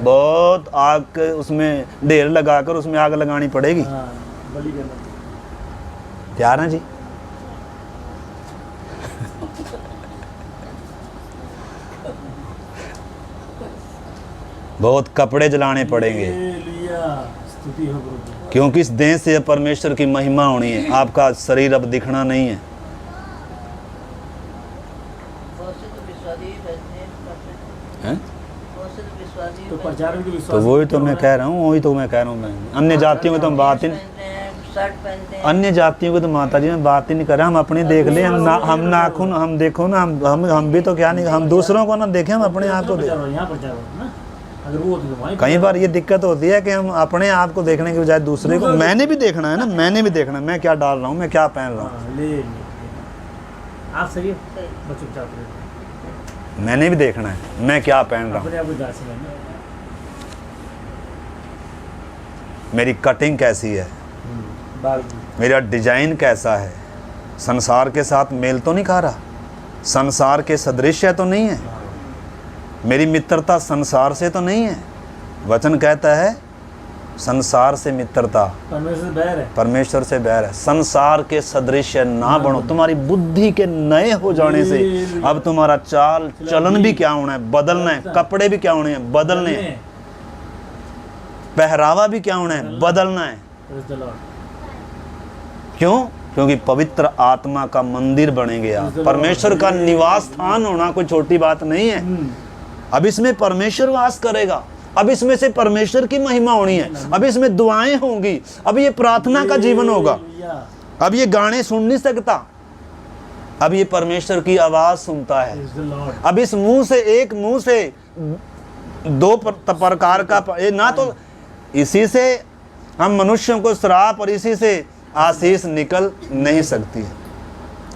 A: बहुत आग उसमें ढेर लगाकर उसमें आग लगानी पड़ेगी।
B: बलि करना।
A: प्यार है जी। बहुत कपड़े जलाने पड़ेंगे,
B: स्तुति हो प्रभु।
A: क्योंकि इस देह से परमेश्वर की महिमा होनी है। आपका शरीर अब दिखना नहीं है। हैं?
B: तो प्रचार में तो विश्वास,
A: तो वही तो मैं कह रहा हूँ, वही तो मैं कह रहा हूँ। मैं अन्य जातियों को तो हम बात ही अन्य जातियों को तो माता जी में बात ही नहीं कर रहे। हम अपने देख ले, हम नाखून, हम देखो ना, हम भी तो क्या नहीं, हम दूसरों को ना देखें, हम अपने आप को देखें।
B: यहाँ प्रचार हो ना, अगर वो होती तो वहीं
A: कई बार ये दिक्कत होती है कि हम अपने आप को देखने के बजाय दूसरे को। मैंने भी देखना है ना, मैंने भी देखना है मैं क्या डाल रहा हूँ, मैं क्या पहन रहा हूँ।
B: आप सही है, बस चुपचाप रहो।
A: मैंने भी देखना है मैं क्या पहन रहा हूँ,
B: अपने आप को जांच लेना।
A: मेरी कटिंग कैसी है,
B: बाल
A: मेरा डिजाइन कैसा है, संसार के साथ मेल तो नहीं खा रहा, संसार के सदृश तो नहीं है, मेरी मित्रता संसार से तो नहीं है। वचन कहता है संसार से मित्रता
B: परमेश्वर से बैर है।
A: परमेश्वर से बैर है। संसार के सदृश ना बनो। तुम्हारी बुद्धि के नए हो जाने से अब तुम्हारा चाल चलन भी क्या होना है, बदलना है। कपड़े भी क्या होने हैं, बदलने हैं। पहरावा भी क्या होना है, बदलना है।
B: Praise the Lord।
A: क्यों? क्योंकि पवित्र आत्मा का मंदिर बनेंगे आप। परमेश्वर का निवास स्थान होना कोई छोटी बात नहीं है। अब इसमें परमेश्वर वास करेगा, अब इसमें से परमेश्वर की महिमा होनी है, अब इसमें दुआएं होंगी, अब ये प्रार्थना का जीवन होगा, अब ये गाने सुन नहीं सकता, अब ये परमेश्वर की आवाज सुनता है।
B: Praise the Lord।
A: अब इस मुंह से, एक मुंह से दो प्रकार का ना, तो इसी से हम मनुष्यों को श्राप और इसी से आशीष निकल नहीं सकती है।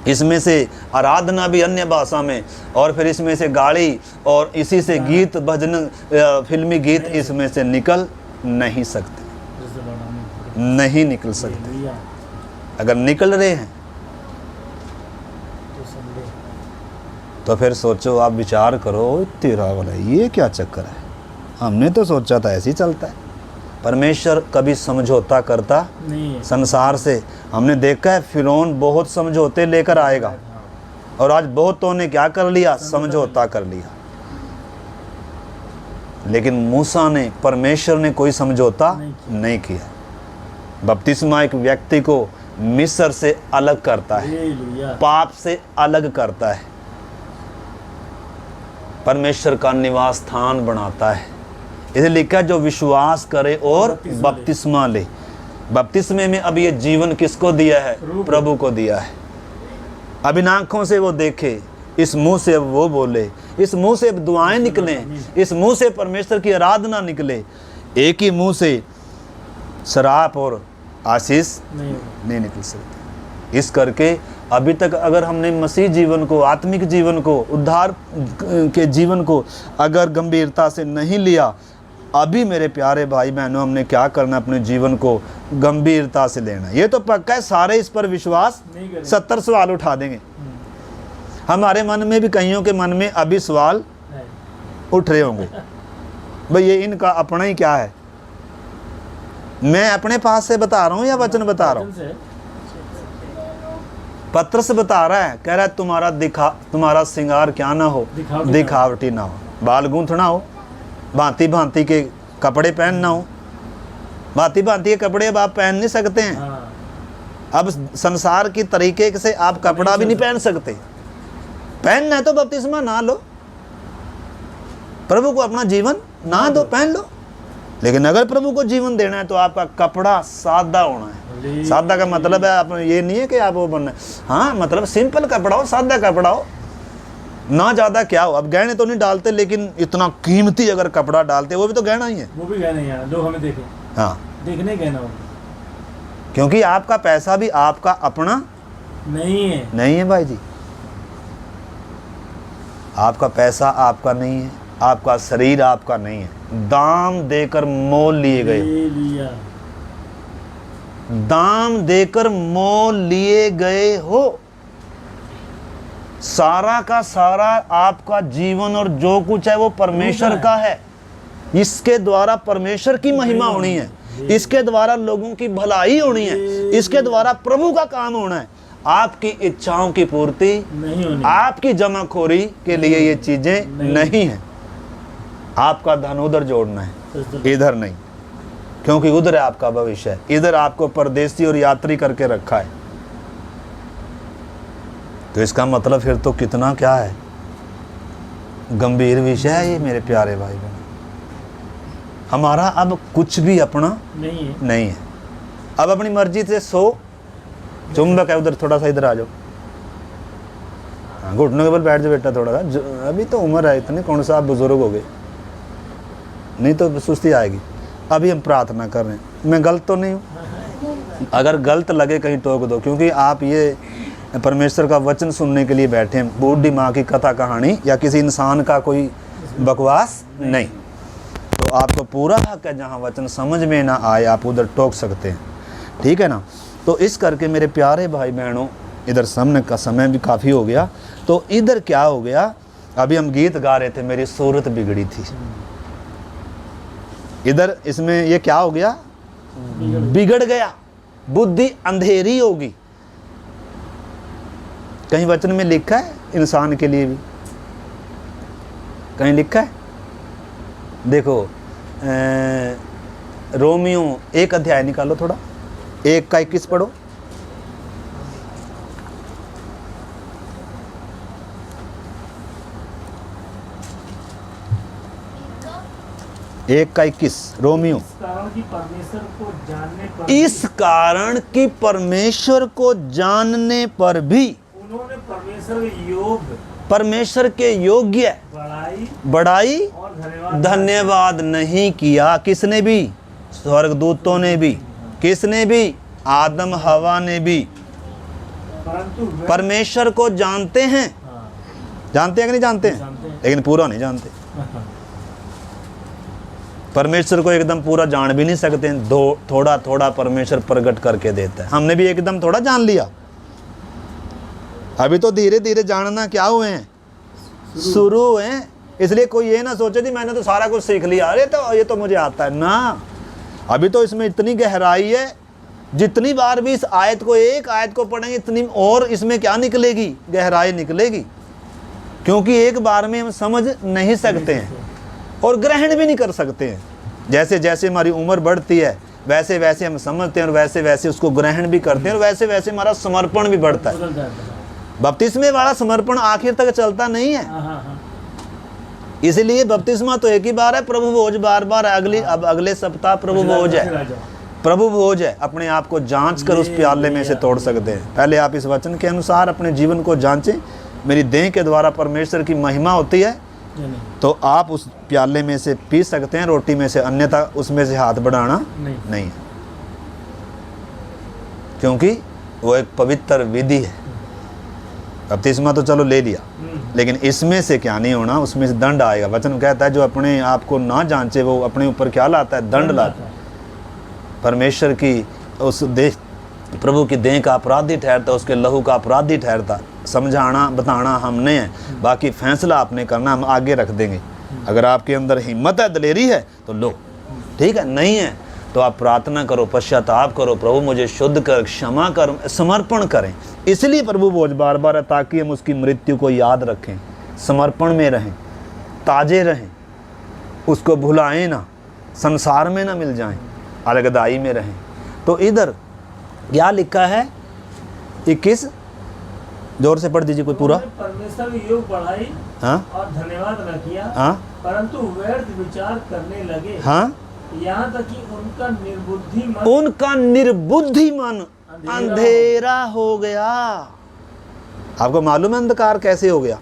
A: इसमें से आराधना भी अन्य भाषा में, और फिर इसमें से गाड़ी, और इसी से गीत भजन फिल्मी गीत इसमें से निकल नहीं सकते,
B: Praise the Lord।
A: नहीं निकल सकते।
B: Hallelujah।
A: अगर निकल रहे हैं
B: तो समझे।
A: तो फिर सोचो, आप विचार करो, तेरा वाला ये क्या चक्कर है, हमने तो सोचा था ऐसे ही चलता है। परमेश्वर कभी समझौता करता
B: नहीं है।
A: संसार से। हमने देखा है फिरौन बहुत समझौते लेकर आएगा, और आज बहुतों ने क्या कर लिया, समझौता कर लिया। लेकिन मूसा ने, परमेश्वर ने कोई समझौता नहीं किया। बपतिस्मा एक व्यक्ति को मिस्र से अलग करता है,
B: Hallelujah।
A: पाप से अलग करता है, परमेश्वर का निवास स्थान बनाता है। इसे लिखा, जो विश्वास करे और बपतिस्मा ले। बपतिस्मे में अब ये जीवन किसको दिया है, प्रभु को दिया है। अब इन आंखों से वो देखे, इस मुंह से अब वो बोले, इस मुंह से अब दुआएं निकले, इस मुंह से परमेश्वर की आराधना निकले। एक ही मुंह से शराब और आशीष नहीं निकल सकती। इस करके अभी तक अगर हमने मसीह जीवन को, आत्मिक जीवन को, उद्धार के जीवन को अगर गंभीरता से नहीं लिया, अभी मेरे प्यारे भाई बहनों, हमने क्या करना, अपने जीवन को गंभीरता से लेना। ये तो पक्का है, सारे इस पर विश्वास 70 सवाल उठा देंगे। हमारे मन में भी, कईयों के मन में अभी सवाल उठ रहे होंगे, भाई ये इनका अपना ही क्या है। मैं अपने पास से बता रहा हूँ या वचन बता रहा हूँ? पत्रस बता रहा है, कह रहा है तुम्हारा श्रृंगार क्या ना हो, दिखावटी ना हो, बाल गूंथना हो, भांति भांति के कपड़े पहनना हो। भांति भांति के कपड़े अब आप पहन नहीं सकते हैं। अब संसार की तरीके से आप कपड़ा भी नहीं पहन सकते। पहनना है तो बपतिस्मा ना लो, प्रभु को अपना जीवन ना दो, पहन लो। लेकिन अगर प्रभु को जीवन देना है तो आपका कपड़ा सादा होना है। सादा का मतलब है, आप ये नहीं है कि आप वो बनना है, हाँ, मतलब सिंपल कपड़ा हो, सादा कपड़ा हो, ना ज़्यादा क्या हो। अब गहने तो नहीं डालते, लेकिन इतना कीमती अगर कपड़ा डालते, वो भी तो गहना ही है।
B: वो भी गहना ही है, लोग हमें देखें,
A: हाँ,
B: देखने गहना हो।
A: क्योंकि आपका पैसा भी आपका अपना नहीं है भाई जी। आपका पैसा आपका नहीं है, आपका शरीर आपका नहीं है, दाम देकर मोल लिए गए, दाम देकर मोल लिए गए हो। सारा का सारा आपका जीवन और जो कुछ है वो परमेश्वर का है। इसके द्वारा परमेश्वर की महिमा होनी है, इसके द्वारा लोगों की भलाई होनी है, इसके द्वारा प्रभु का काम होना है। आपकी इच्छाओं की पूर्ति नहीं होनी, आपकी जमाखोरी के लिए ये चीजें नहीं है। आपका धन उधर जोड़ना है, इधर नहीं, क्योंकि उधर आपका भविष्य है। इधर आपको परदेसी और यात्री करके रखा है। तो इसका मतलब फिर तो कितना क्या है, गंभीर विषय है ये मेरे प्यारे भाई बहन। हमारा अब कुछ भी अपना नहीं है। अब अपनी मर्जी से सो, चुंबक है उधर, थोड़ा सा इधर आ जाओ, हाँ, घुटनों के बल बैठ जाओ बेटा, थोड़ा सा, अभी तो उम्र है इतनी, कौन सा आप बुजुर्ग हो गए, नहीं तो सुस्ती आएगी। अभी हम प्रार्थना कर रहे हैं, मैं गलत तो नहीं हूँ? अगर गलत लगे कहीं टोक दो, क्योंकि आप ये परमेश्वर का वचन सुनने के लिए बैठे हैं, बूढ़ी माँ की कथा कहानी या किसी इंसान का कोई बकवास नहीं। तो आपको पूरा हक है, जहाँ वचन समझ में ना आए आप उधर टोक सकते हैं, ठीक है ना। तो इस करके मेरे प्यारे भाई बहनों, इधर सामने का समय भी काफ़ी हो गया। तो इधर क्या हो गया, अभी हम गीत गा रहे थे, मेरी सूरत बिगड़ी थी। इधर इसमें ये क्या हो गया, बिगड़ गया, बुद्धि अंधेरी होगी। कहीं वचन में लिखा है इंसान के लिए भी, कहीं लिखा है? देखो रोमियो 1 अध्याय निकालो थोड़ा, 1 का 21 पढ़ो। एक का 21 रोमियो। इस कारण कि परमेश्वर को जानने पर भी
B: उन्होंने
A: परमेश्वर के योग्य बड़ाई
B: और
A: धन्यवाद नहीं किया। किसने भी? स्वर्गदूतों ने भी। किसने भी? आदम हवा ने भी।
B: परंतु
A: परमेश्वर को जानते हैं, जानते हैं कि नहीं जानते हैं? लेकिन पूरा नहीं जानते। परमेश्वर को एकदम पूरा जान भी नहीं सकते, थोड़ा थोड़ा परमेश्वर प्रकट करके देता है। हमने भी एकदम थोड़ा जान लिया, अभी तो धीरे धीरे जानना क्या हुए हैं, शुरू हुए हैं। इसलिए कोई ये ना सोचे कि मैंने तो सारा कुछ सीख लिया, अरे तो ये तो मुझे आता है ना। अभी तो इसमें इतनी गहराई है, जितनी बार भी इस आयत को, एक आयत को पढ़ेंगे इतनी और इसमें क्या निकलेगी, गहराई निकलेगी। क्योंकि एक बार में हम समझ नहीं सकते हैं और ग्रहण भी नहीं कर सकते हैं। जैसे जैसे हमारी उम्र बढ़ती है वैसे वैसे हम समझते हैं और वैसे वैसे उसको ग्रहण भी करते हैं और वैसे वैसे हमारा समर्पण भी बढ़ता है। बपतिस्मे वाला समर्पण आखिर तक चलता नहीं है, इसलिए बपतिस्मा तो एक ही बार है, प्रभु भोज बार बार है। अब अगले सप्ताह प्रभु भोज है, प्रभु भोज है। अपने आप को जांच कर उस प्याले में से तोड़ सकते हैं। पहले आप इस वचन के अनुसार अपने जीवन को जांचें। मेरी देह के द्वारा परमेश्वर की महिमा होती है तो आप उस प्याले में से पी सकते हैं, रोटी में से, अन्यथा उसमें से हाथ बढ़ाना नहीं है, क्योंकि वो एक पवित्र विधि है। बपतिस्मा तो चलो ले लिया, लेकिन इसमें से क्या नहीं होना, उसमें से दंड आएगा। वचन कहता है जो अपने आप को ना जांचे वो अपने ऊपर क्या लाता है, दंड लाता है। परमेश्वर की उस देह, प्रभु की देह का अपराधी ठहरता, उसके लहू का अपराधी ठहरता। समझाना बताना हमने है, बाकी फैसला आपने करना, हम आगे रख देंगे। अगर आपके अंदर हिम्मत है, दलेरी है तो लो, ठीक है। नहीं है तो आप प्रार्थना करो, पश्चाताप करो, प्रभु मुझे शुद्ध कर, क्षमा कर, समर्पण करें। इसलिए प्रभु भोज बार बार है, ताकि हम उसकी मृत्यु को याद रखें, समर्पण में रहें, ताजे रहें, उसको भुलाएं ना, संसार में ना मिल जाएं, अलगदाई में रहें। तो इधर क्या लिखा है 21, जोर से पढ़ दीजिए कोई पूरा।
B: परमेश्वर की योग बढ़ाई और धन्यवाद न किया, परंतु व्यर्थ विचार करने लगे। यहाँ तक कि उनका निर्बुद्धि मन अंधेरा हो गया। आपको मालूम है अंधकार कैसे हो गया?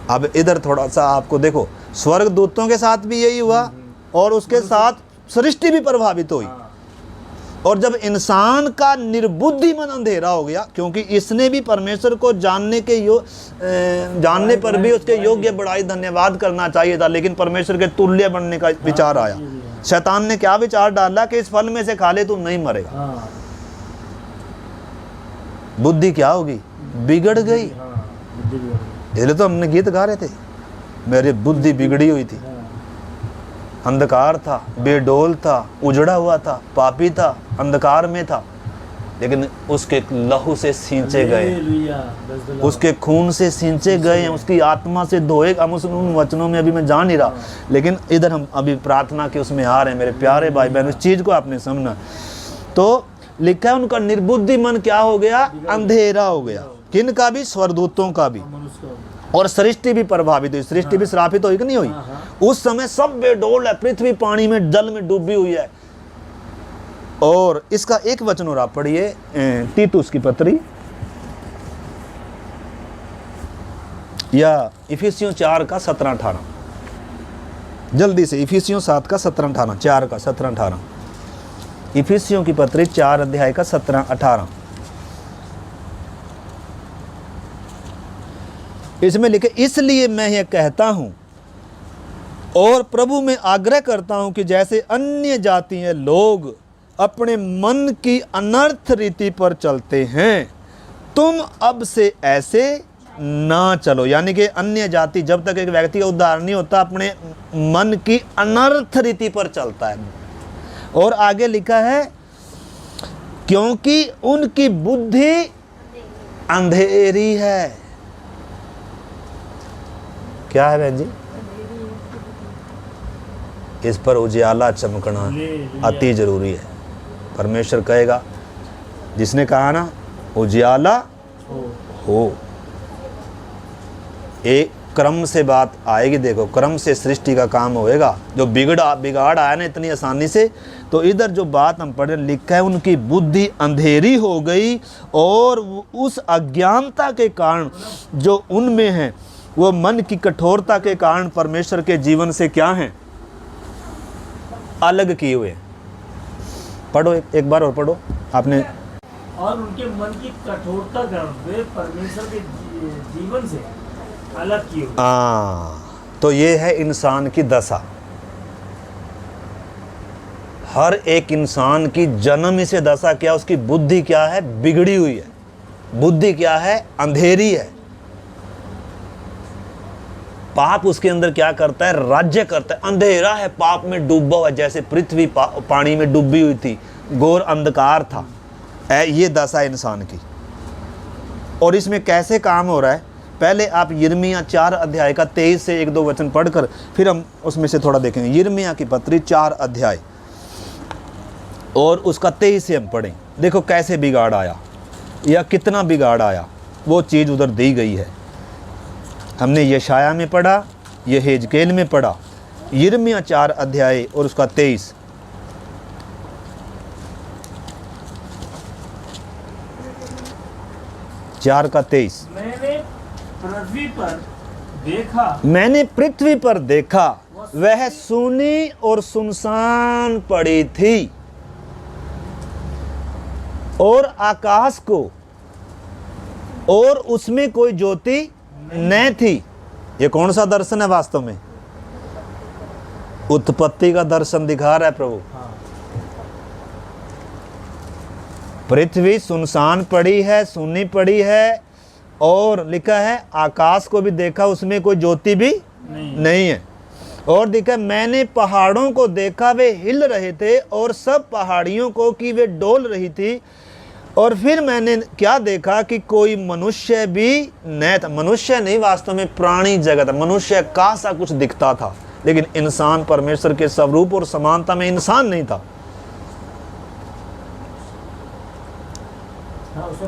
B: अब इधर थोड़ा सा आपको देखो, स्वर्गदूतों के साथ भी यही हुआ और उसके साथ सृष्टि भी प्रभावित हुई। और जब इंसान का निर्बुद्धि मन अंधेरा हो गया, क्योंकि इसने भी परमेश्वर को जानने पर भी उसके योग्य बड़ाई धन्यवाद करना चाहिए था, लेकिन परमेश्वर के तुल्य बनने का विचार आया। शैतान ने क्या विचार डाला कि इस फल में से खा ले तू नहीं मरेगा। बुद्धि क्या होगी, बिगड़ गई। इसलिए तो हमने गीत गा रहे थे, मेरी बुद्धि बिगड़ी हुई थी, अंधकार था, बेडोल था, उजड़ा हुआ था, पापी था, अंधकार में था, लेकिन उसके लहू से सींचे गए, उसके खून से सींचे गए हैं, उसकी आत्मा से धोए। हम उन वचनों में अभी मैं जान नहीं रहा, लेकिन इधर हम अभी प्रार्थना के उसमें आ रहे हैं। मेरे प्यारे भाई बहन, इस चीज़ को आपने समझना। तो लिखा है उनका निर्बुद्धि मन क्या हो गया, अंधेरा हो गया। किन का भी? स्वर्गदूतों का भी। और सृष्टि भी प्रभावित हुई। सृष्टि भी श्रापित हुई कि नहीं हुई? उस समय सब बेडोल है, पृथ्वी पानी में, जल में डूबी हुई है। और इसका एक वचन और आप पढ़िए, तीतुस की पत्री या इफिसियों 4 का 17-18, जल्दी से। इफिसियों 7 का 17-18, 4 का 17-18, इफिसियों की पत्री 4 अध्याय का 17-18। इसमें लिखे, इसलिए मैं यह कहता हूँ और प्रभु में आग्रह करता हूँ कि जैसे अन्य जातीय लोग अपने मन की अनर्थ रीति पर चलते हैं, तुम अब से ऐसे ना चलो। यानी कि अन्य जाति, जब तक एक व्यक्ति का उद्धार नहीं होता, अपने मन की अनर्थ रीति पर चलता है। और आगे लिखा है, क्योंकि उनकी बुद्धि अंधेरी है। क्या है बहन जी? इस पर उजियाला चमकना अति जरूरी है। परमेश्वर कहेगा, जिसने कहा ना उजियाला हो, एक क्रम से बात आएगी। देखो, क्रम से सृष्टि का काम होएगा। जो बिगाड़ आया ना इतनी आसानी से, तो इधर जो बात हम पढ़े लिखा है, उनकी बुद्धि अंधेरी हो गई और उस अज्ञानता के कारण जो उनमें है, वो मन की कठोरता के कारण परमेश्वर के जीवन से क्या हैं, अलग किए हुए। पढ़ो, एक बार और पढ़ो आपने।
C: और उनके मन की कठोरता कारण वे परमेश्वर के जीवन से अलग किए हुए।
B: तो ये है इंसान की दशा। हर एक इंसान की जन्म से दशा क्या, उसकी बुद्धि क्या है, बिगड़ी हुई है। बुद्धि क्या है, अंधेरी है। पाप उसके अंदर क्या करता है, राज्य करता है। अंधेरा है, पाप में डूबा हुआ, जैसे पृथ्वी पानी में डूबी हुई थी, घोर अंधकार था। ये दशा इंसान की। और इसमें कैसे काम हो रहा है, पहले आप यिर्मयाह 4 अध्याय का 23 से 1-2 वचन पढ़कर फिर हम उसमें से थोड़ा देखेंगे। यिर्मयाह की पत्री 4 अध्याय और उसका 23 से हम पढ़ें। देखो कैसे बिगाड़ आया या कितना बिगाड़ आया, वो चीज़ उधर दी गई है। हमने यशाया में पढ़ा, यहेजकेल में पढ़ा। यिर्मयाह 4 अध्याय और उसका 23। चार का 23। मैंने पृथ्वी पर देखा, वह सूनी और सुनसान पड़ी थी, और आकाश को और उसमें कोई ज्योति न थी। ये कौन सा दर्शन है वास्तव में? उत्पत्ति का दर्शन दिखा रहा है प्रभु। पृथ्वी सुनसान पड़ी है, सूनी पड़ी है, और लिखा है आकाश को भी देखा, उसमें कोई ज्योति भी नहीं है। और देखा, मैंने पहाड़ों को देखा, वे हिल रहे थे, और सब पहाड़ियों को कि वे डोल रही थी। और फिर मैंने क्या देखा कि कोई मनुष्य भी न था। मनुष्य नहीं, वास्तव में प्राणी जगत, मनुष्य का सा कुछ दिखता था, लेकिन इंसान परमेश्वर के स्वरूप और समानता में इंसान नहीं था।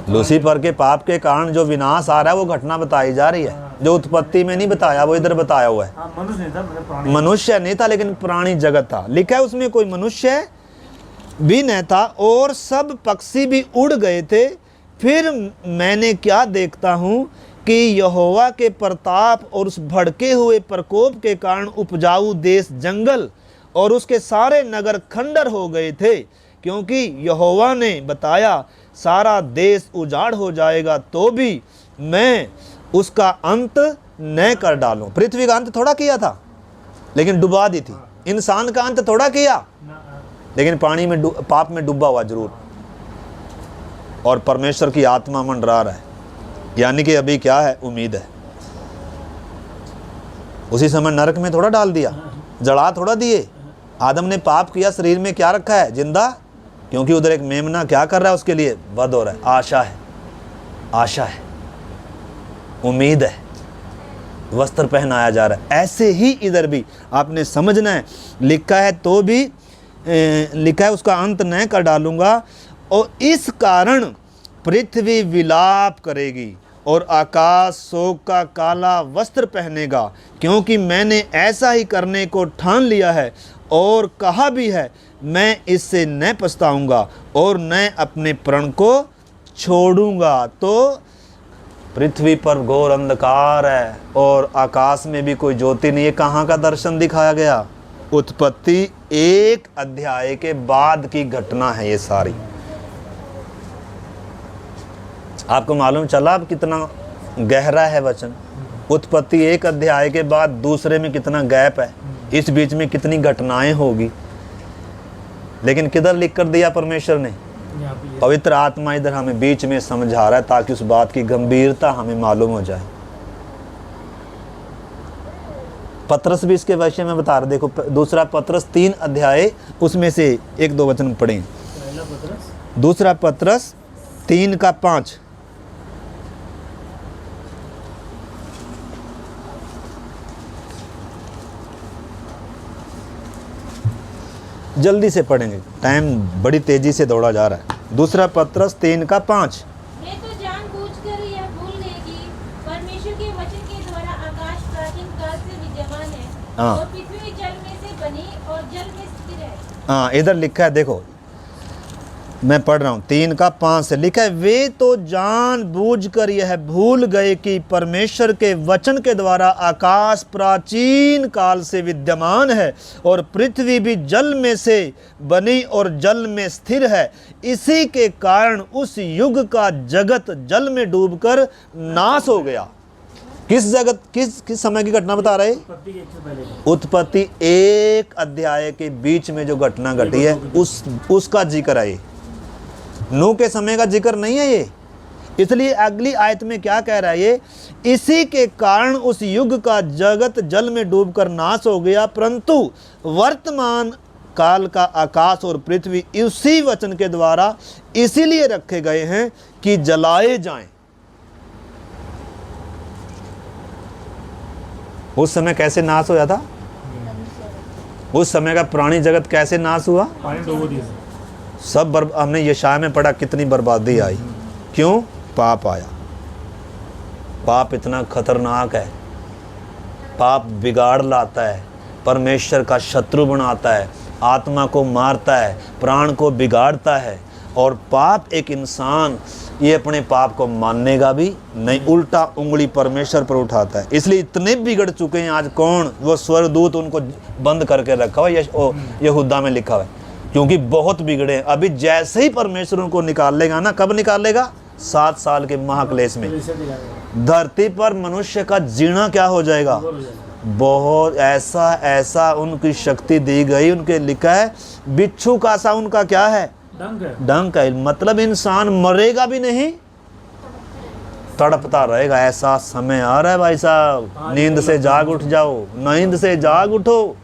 B: लूसीफर के पाप के कारण जो विनाश आ रहा है, वो घटना बताई जा रही है, जो उत्पत्ति में नहीं बताया, वो इधर बताया हुआ है। मनुष्य नहीं था, लेकिन प्राणी जगत था। लिखा है उसमें कोई मनुष्य भी नहीं था, और सब पक्षी भी उड़ गए थे। फिर मैंने क्या देखता हूँ कि यहोवा के प्रताप और उस भड़के हुए प्रकोप के कारण उपजाऊ देश जंगल और उसके सारे नगर खंडर हो गए थे, क्योंकि यहोवा ने बताया सारा देश उजाड़ हो जाएगा, तो भी मैं उसका अंत न कर डालूं। पृथ्वी का अंत थोड़ा किया था, लेकिन डुबा दी थी। इंसान का अंत थोड़ा किया, लेकिन पानी में पाप में डूबा हुआ जरूर। और परमेश्वर की आत्मा मंडरा रहा है, यानी कि अभी क्या है, उम्मीद है। उसी समय नरक में थोड़ा डाल दिया, जला थोड़ा दिए। आदम ने पाप किया, शरीर में क्या रखा है, जिंदा, क्योंकि उधर एक मेमना क्या कर रहा है, उसके लिए वध हो रहा है। आशा है, आशा है, उम्मीद है, वस्त्र पहनाया जा रहा है। ऐसे ही इधर भी आपने समझना है। लिखा है तो भी लिखा है उसका अंत न कर डालूंगा, और इस कारण पृथ्वी विलाप करेगी और आकाश शोक का काला वस्त्र पहनेगा, क्योंकि मैंने ऐसा ही करने को ठान लिया है और कहा भी है, मैं इससे न पछताऊंगा और न अपने प्रण को छोड़ूंगा। तो पृथ्वी पर घोर अंधकार है और आकाश में भी कोई ज्योति नहीं है। कहाँ का दर्शन दिखाया गया? उत्पत्ति 1 अध्याय के बाद की घटना है ये सारी। आपको मालूम चला अब कितना गहरा है वचन? उत्पत्ति 1 अध्याय के बाद दूसरे में कितना गैप है, इस बीच में कितनी घटनाएं होगी, लेकिन किधर लिख कर दिया परमेश्वर ने?
C: यहाँ पे ये
B: पवित्र आत्मा इधर हमें बीच में समझा रहा है ताकि उस बात की गंभीरता हमें मालूम हो जाए। पतरस भी इसके विषय में बता रहे, देखो दूसरा पतरस 3 अध्याय, उसमें से 1-2 वचन पढ़ें।
C: पहला पतरस
B: दूसरा पतरस 3 का 5। जल्दी से पढ़ेंगे, टाइम बड़ी तेजी से दौड़ा जा रहा है। दूसरा पतरस 3 का 5।
D: मैं तो जानबूझकर यह भूल गए कि परमेश्वर के वचन के द्वारा आकाश प्राचीन काल से विद्यमान है
B: हाँ।
D: और पृथ्वी जल में से बनी और जल में स्थिर है।
B: हाँ, इधर लिखा है, देखो मैं पढ़ रहा हूँ 3 का 5 से लिखा है, वे तो जानबूझकर यह भूल गए कि परमेश्वर के वचन के द्वारा आकाश प्राचीन काल से विद्यमान है और पृथ्वी भी जल में से बनी और जल में स्थिर है। इसी के कारण उस युग का जगत जल में डूबकर नाश हो गया। किस जगत, किस समय की घटना बता रहे?
C: उत्पत्ति के 1 से पहले का।
B: उत्पत्ति 1 अध्याय के बीच में जो घटना घटी है उसका जिक्र है ये। नूह के समय का जिक्र नहीं है ये। इसलिए अगली आयत में क्या कह रहा है ये? इसी के कारण उस युग का जगत जल में डूबकर नाश हो गया, परंतु वर्तमान काल का आकाश और पृथ्वी उसी वचन के द्वारा इसीलिए रखे गए हैं कि जलाए जाएं। उस समय कैसे नाश होया था? उस समय का प्राणी जगत कैसे नाश हुआ?
C: पानी डुबो दिया।
B: सब हमने यशाया में पढ़ा, कितनी बर्बादी आई। क्यों? पाप आया। पाप इतना खतरनाक है, पाप बिगाड़ लाता है, परमेश्वर का शत्रु बनाता है, आत्मा को मारता है, प्राण को बिगाड़ता है। और पाप एक इंसान ये अपने पाप को मानेगा भी नहीं, उल्टा उंगली परमेश्वर पर उठाता है। इसलिए इतने बिगड़ चुके हैं आज। कौन? वो स्वर्गदूत उनको बंद करके रखा हुआ है, यहूदा में लिखा हुआ है, क्योंकि बहुत बिगड़े हैं। अभी जैसे ही परमेश्वर उनको निकाल लेगा ना, कब निकाल लेगा? 7 साल के महाक्लेश में धरती पर मनुष्य का जीना क्या हो जाएगा? बहुत ऐसा उनकी शक्ति दी गई। उनके लिखा है बिच्छू का सा उनका क्या है? डंक है। मतलब इंसान मरेगा भी नहीं, तड़पता रहेगा। ऐसा समय आ रहा है भाई साहब, नींद से जाग उठ जाओ, नींद से जाग उठो,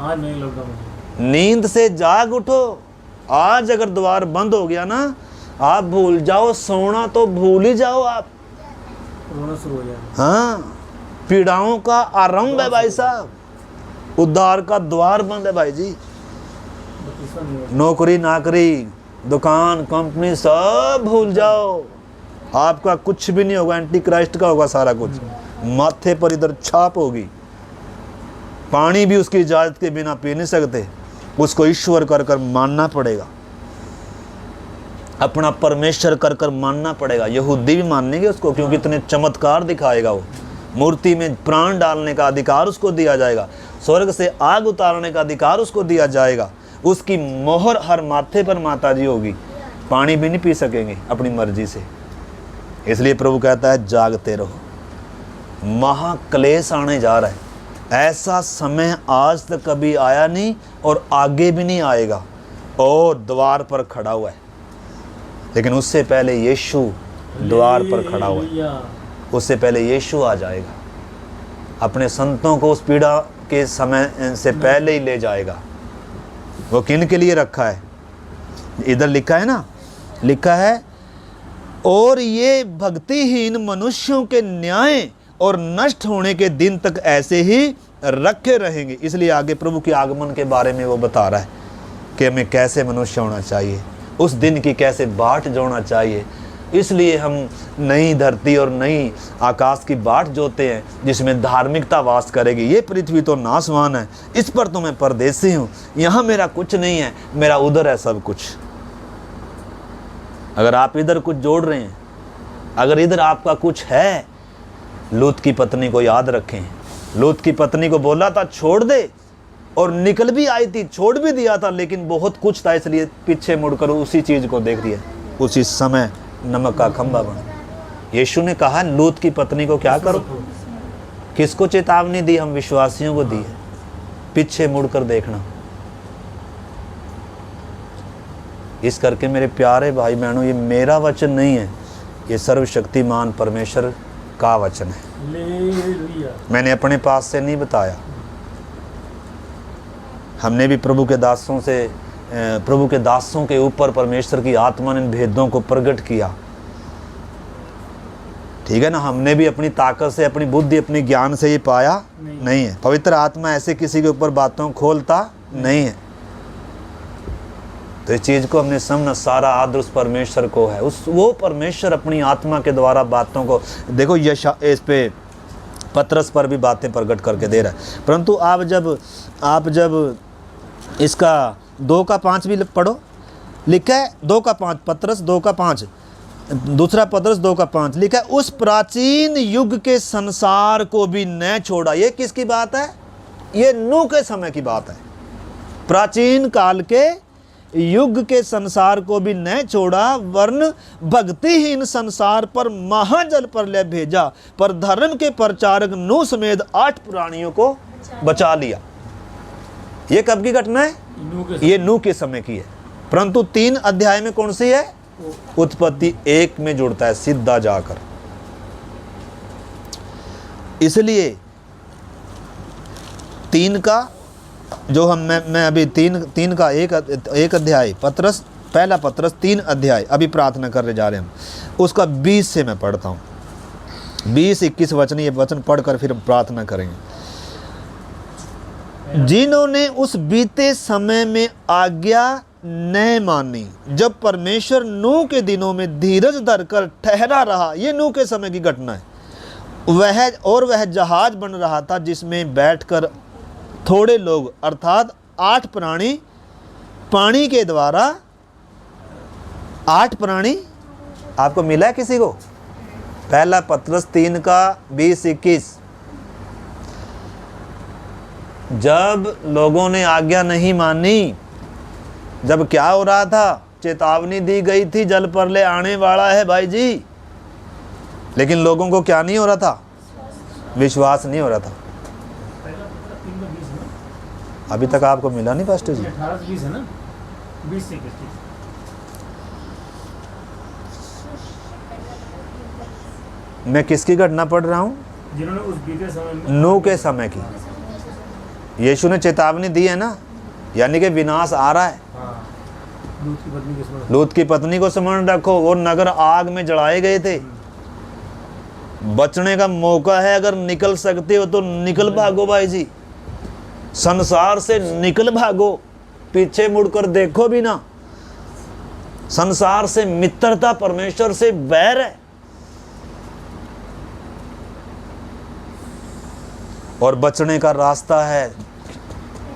C: आज नहीं लॉकडाउन,
B: नींद से जाग उठो। आज अगर द्वार बंद हो गया ना, आप भूल जाओ, सोना तो भूल ही जाओ आप।
C: रोना शुरू हो जाएगा।
B: हाँ, पीड़ाओं का आरंभ है भाई साहब, उद्धार का द्वार बंद है भाई जी। नौकरी नाकरी, दुकान, कंपनी सब भूल जाओ, आपका कुछ भी नहीं होगा, एंटी क्राइस्ट का होगा सारा कुछ। माथे पर इधर छाप होगी। पानी भी उसकी इजाजत के बिना पी नहीं सकते, उसको ईश्वर कर कर मानना पड़ेगा, अपना परमेश्वर कर कर मानना पड़ेगा। यहूदी भी मानेंगे उसको, क्योंकि इतने चमत्कार दिखाएगा वो। मूर्ति में प्राण डालने का अधिकार उसको दिया जाएगा, स्वर्ग से आग उतारने का अधिकार उसको दिया जाएगा। उसकी मोहर हर माथे पर माताजी होगी, पानी भी नहीं पी सकेंगे अपनी मर्जी से। इसलिए प्रभु कहता है जागते रहो। महाक्लेश आने जा रहा है, ऐसा समय आज तक कभी आया नहीं और आगे भी नहीं आएगा, और द्वार पर खड़ा हुआ है। लेकिन उससे पहले यीशु द्वार पर खड़ा हुआ है, उससे पहले यीशु आ जाएगा, अपने संतों को उस पीड़ा के समय से पहले ही ले जाएगा। वो किन के लिए रखा है? इधर लिखा है ना, लिखा है और ये भक्तिहीन मनुष्यों के न्याय और नष्ट होने के दिन तक ऐसे ही रखे रहेंगे। इसलिए आगे प्रभु के आगमन के बारे में वो बता रहा है कि हमें कैसे मनुष्य होना चाहिए, उस दिन की कैसे बाट जोड़ना चाहिए। इसलिए हम नई धरती और नई आकाश की बाट जोते हैं, जिसमें धार्मिकता वास करेगी। ये पृथ्वी तो नाशवान है, इस पर तो मैं परदेसी हूँ, यहाँ मेरा कुछ नहीं है, मेरा उधर है सब कुछ। अगर आप इधर कुछ जोड़ रहे हैं, अगर इधर आपका कुछ है, लूत की पत्नी को याद रखें। लूत की पत्नी को बोला था छोड़ दे, और निकल भी आई थी, छोड़ भी दिया था, लेकिन बहुत कुछ था, इसलिए पीछे मुड़कर उसी चीज़ को देख दिया। उसी समय नमक का खंभा बना। यीशु ने कहा लूत की पत्नी को क्या करो। किसको चेतावनी दी? हम विश्वासियों को दी है, पीछे मुड़कर देखना। इस करके मेरे प्यारे भाई बहनों, ये मेरा वचन नहीं है, ये सर्वशक्तिमान परमेश्वर का वचन है।
C: हालेलुया।
B: मैंने अपने पास से नहीं बताया, हमने भी प्रभु के दासों के ऊपर परमेश्वर की आत्मा ने इन भेदों को प्रकट किया। ठीक है ना, हमने भी अपनी ताकत से, अपनी बुद्धि, अपनी ज्ञान से ये पाया नहीं है। पवित्र आत्मा ऐसे किसी के ऊपर बातों खोलता नहीं है। तो इस चीज़ को हमने समझना, सारा आदर उस परमेश्वर को है। वो परमेश्वर अपनी आत्मा के द्वारा बातों को, देखो इस पे पतरस पर भी बातें प्रकट करके दे रहा है। परंतु आप जब इसका 2:5 भी पढ़ो, लिखा है 2:5, पतरस 2:5, दूसरा पतरस 2:5 लिखा है, उस प्राचीन युग के संसार को भी न छोड़ा। ये किसकी बात है? ये नूह के समय की बात है। प्राचीन काल के युग के संसार को भी न छोड़ा, वरन भक्तिहीन संसार पर महाजल प्रलय भेजा, पर धर्म के प्रचारक नूह समेत 8 प्राणियों को बचा लिया। ये कब की घटना है? ये नूह के समय की है। परंतु 3 अध्याय में कौन सी है? उत्पत्ति 1 में जुड़ता है सीधा जाकर। इसलिए 3 का जो मैं अभी 3 का एक अध्याय पतरस, पहला पतरस 3 अध्याय अभी प्रार्थना करने जा रहे हैं हम, उसका 20 से मैं पढ़ता हूँ। 20-21 वचन, ये वचन पढ़कर फिर हम प्रार्थना करेंगे। जिन्होंने उस बीते समय में आज्ञा न मानी, जब परमेश्वर नूह के दिनों में धीरज धरकर ठहरा रहा। ये नूह के समय की घटना है। वह जहाज बन रहा था जिसमें बैठकर थोड़े लोग अर्थात 8 प्राणी पानी के द्वारा, 8 प्राणी आपको मिला है किसी को? पहला पतरस 3 का 20-21। जब लोगों ने आज्ञा नहीं मानी, जब क्या हो रहा था? चेतावनी दी गई थी जल प्रलय आने वाला है भाई जी, लेकिन लोगों को क्या नहीं हो रहा था? विश्वास नहीं हो रहा था। अभी तक आपको मिला नहीं पास्टर जी?
C: 18-20 है ना, 20 से 21।
B: मैं किसकी घटना पढ़ रहा हूँ?
C: जिन्होंने उस बीते समय में,
B: नूह के समय की। यीशु ने चेतावनी दी है ना, यानी कि विनाश आ रहा है। लूत की पत्नी को स्मरण रखो, वो नगर आग में जलाए गए थे। बचने का मौका है, अगर निकल सकते हो तो निकल भागो भाई जी, संसार से निकल भागो, पीछे मुड़कर देखो भी ना। संसार से मित्रता, परमेश्वर से बैर है। और बचने का रास्ता है,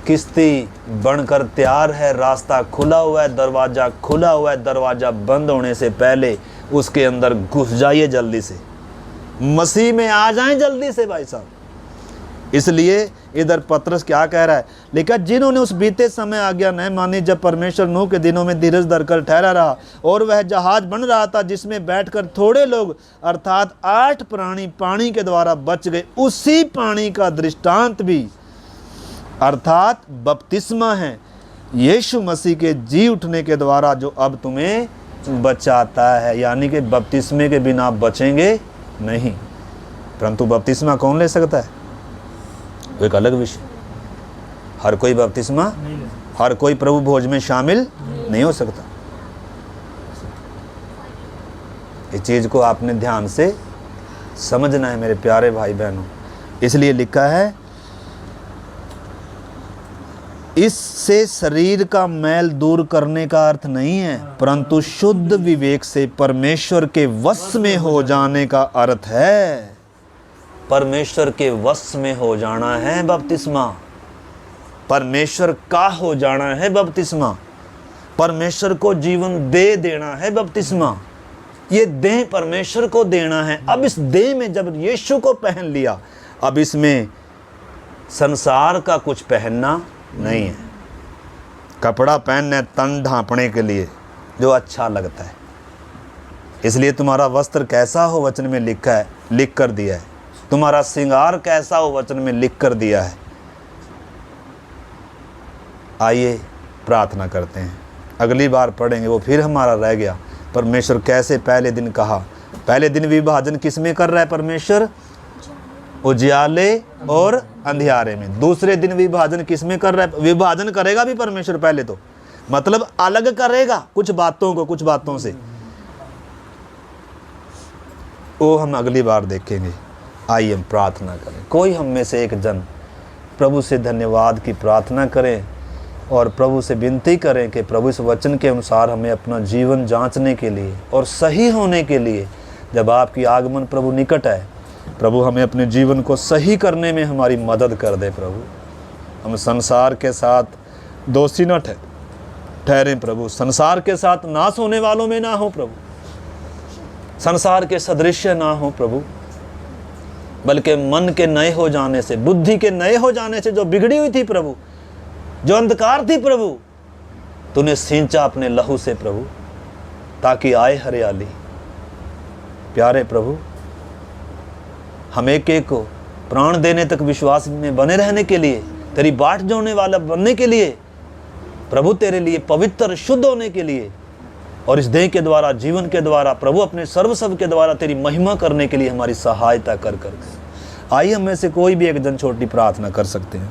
B: किश्ती बनकर तैयार है, रास्ता खुला हुआ है, दरवाज़ा खुला हुआ है। दरवाज़ा बंद होने से पहले उसके अंदर घुस जाइए जल्दी से, मसीह में आ जाएं जल्दी से भाई साहब। इसलिए इधर पतरस क्या कह रहा है? लिखा, जिन्होंने उस बीते समय आज्ञा न मानी, जब परमेश्वर नूह के दिनों में धीरज धरकर ठहरा रहा, और वह जहाज बन रहा था जिसमें बैठकर थोड़े लोग अर्थात 8 प्राणी पानी के द्वारा बच गए। उसी पानी का दृष्टांत भी अर्थात बपतिस्मा है, यीशु मसीह के जी उठने के द्वारा, जो अब तुम्हें बचाता है। यानी कि बपतिस्मे के बिना आप बचेंगे नहीं। परंतु बपतिस्मा कौन ले सकता है? एक अलग विषय। हर कोई बपतिस्मा, हर कोई प्रभु भोज में शामिल नहीं हो सकता। इस चीज को आपने ध्यान से समझना है मेरे प्यारे भाई बहनों। इसलिए लिखा है, इससे शरीर का मैल दूर करने का अर्थ नहीं है, परंतु शुद्ध विवेक से परमेश्वर के वश में हो जाने का अर्थ है। परमेश्वर के वश में हो जाना है बपतिस्मा, परमेश्वर का हो जाना है बपतिस्मा, परमेश्वर को जीवन दे देना है बपतिस्मा। ये देह परमेश्वर को देना है। अब इस देह में जब यीशु को पहन लिया, अब इसमें संसार का कुछ पहनना नहीं है। कपड़ा पहनना तन ढांपने के लिए जो अच्छा लगता है। इसलिए तुम्हारा वस्त्र कैसा हो वचन में लिखा है, लिख कर दिया है। तुम्हारा श्रृंगार कैसा हो वचन में लिख कर दिया है। आइए प्रार्थना करते हैं, अगली बार पढ़ेंगे, वो फिर हमारा रह गया। परमेश्वर कैसे पहले दिन कहा, पहले दिन विभाजन किस में कर रहा है परमेश्वर? उजियाले और अंधियारे में। दूसरे दिन विभाजन किस में कर रहा है? विभाजन करेगा भी परमेश्वर पहले तो, मतलब अलग करेगा कुछ बातों को कुछ बातों से, वो हम अगली बार देखेंगे। आइए हम प्रार्थना करें। कोई हम में से एक जन प्रभु से धन्यवाद की प्रार्थना करें और प्रभु से विनती करें कि प्रभु इस वचन के अनुसार हमें अपना जीवन जांचने के लिए और सही होने के लिए, जब आपकी आगमन प्रभु निकट है, प्रभु हमें अपने जीवन को सही करने में हमारी मदद कर दे। प्रभु हम संसार के साथ दोषी न ठहरें प्रभु, संसार के साथ नाश होने वालों में ना हो प्रभु, संसार के सदृश्य ना हो प्रभु, बल्कि मन के नए हो जाने से, बुद्धि के नए हो जाने से जो बिगड़ी हुई थी प्रभु, जो अंधकार थी प्रभु, तूने सींचा अपने लहू से प्रभु, ताकि आए हरियाली। प्यारे प्रभु, हम एक एक को प्राण देने तक विश्वास में बने रहने के लिए, तेरी बाट जोड़ने वाला बनने के लिए प्रभु, तेरे लिए पवित्र शुद्ध होने के लिए, और इस देह के द्वारा, जीवन के द्वारा प्रभु, अपने सर्वस्व के द्वारा तेरी महिमा करने के लिए हमारी सहायता कर। आइए हम में से कोई भी एक जन छोटी प्रार्थना कर सकते हैं।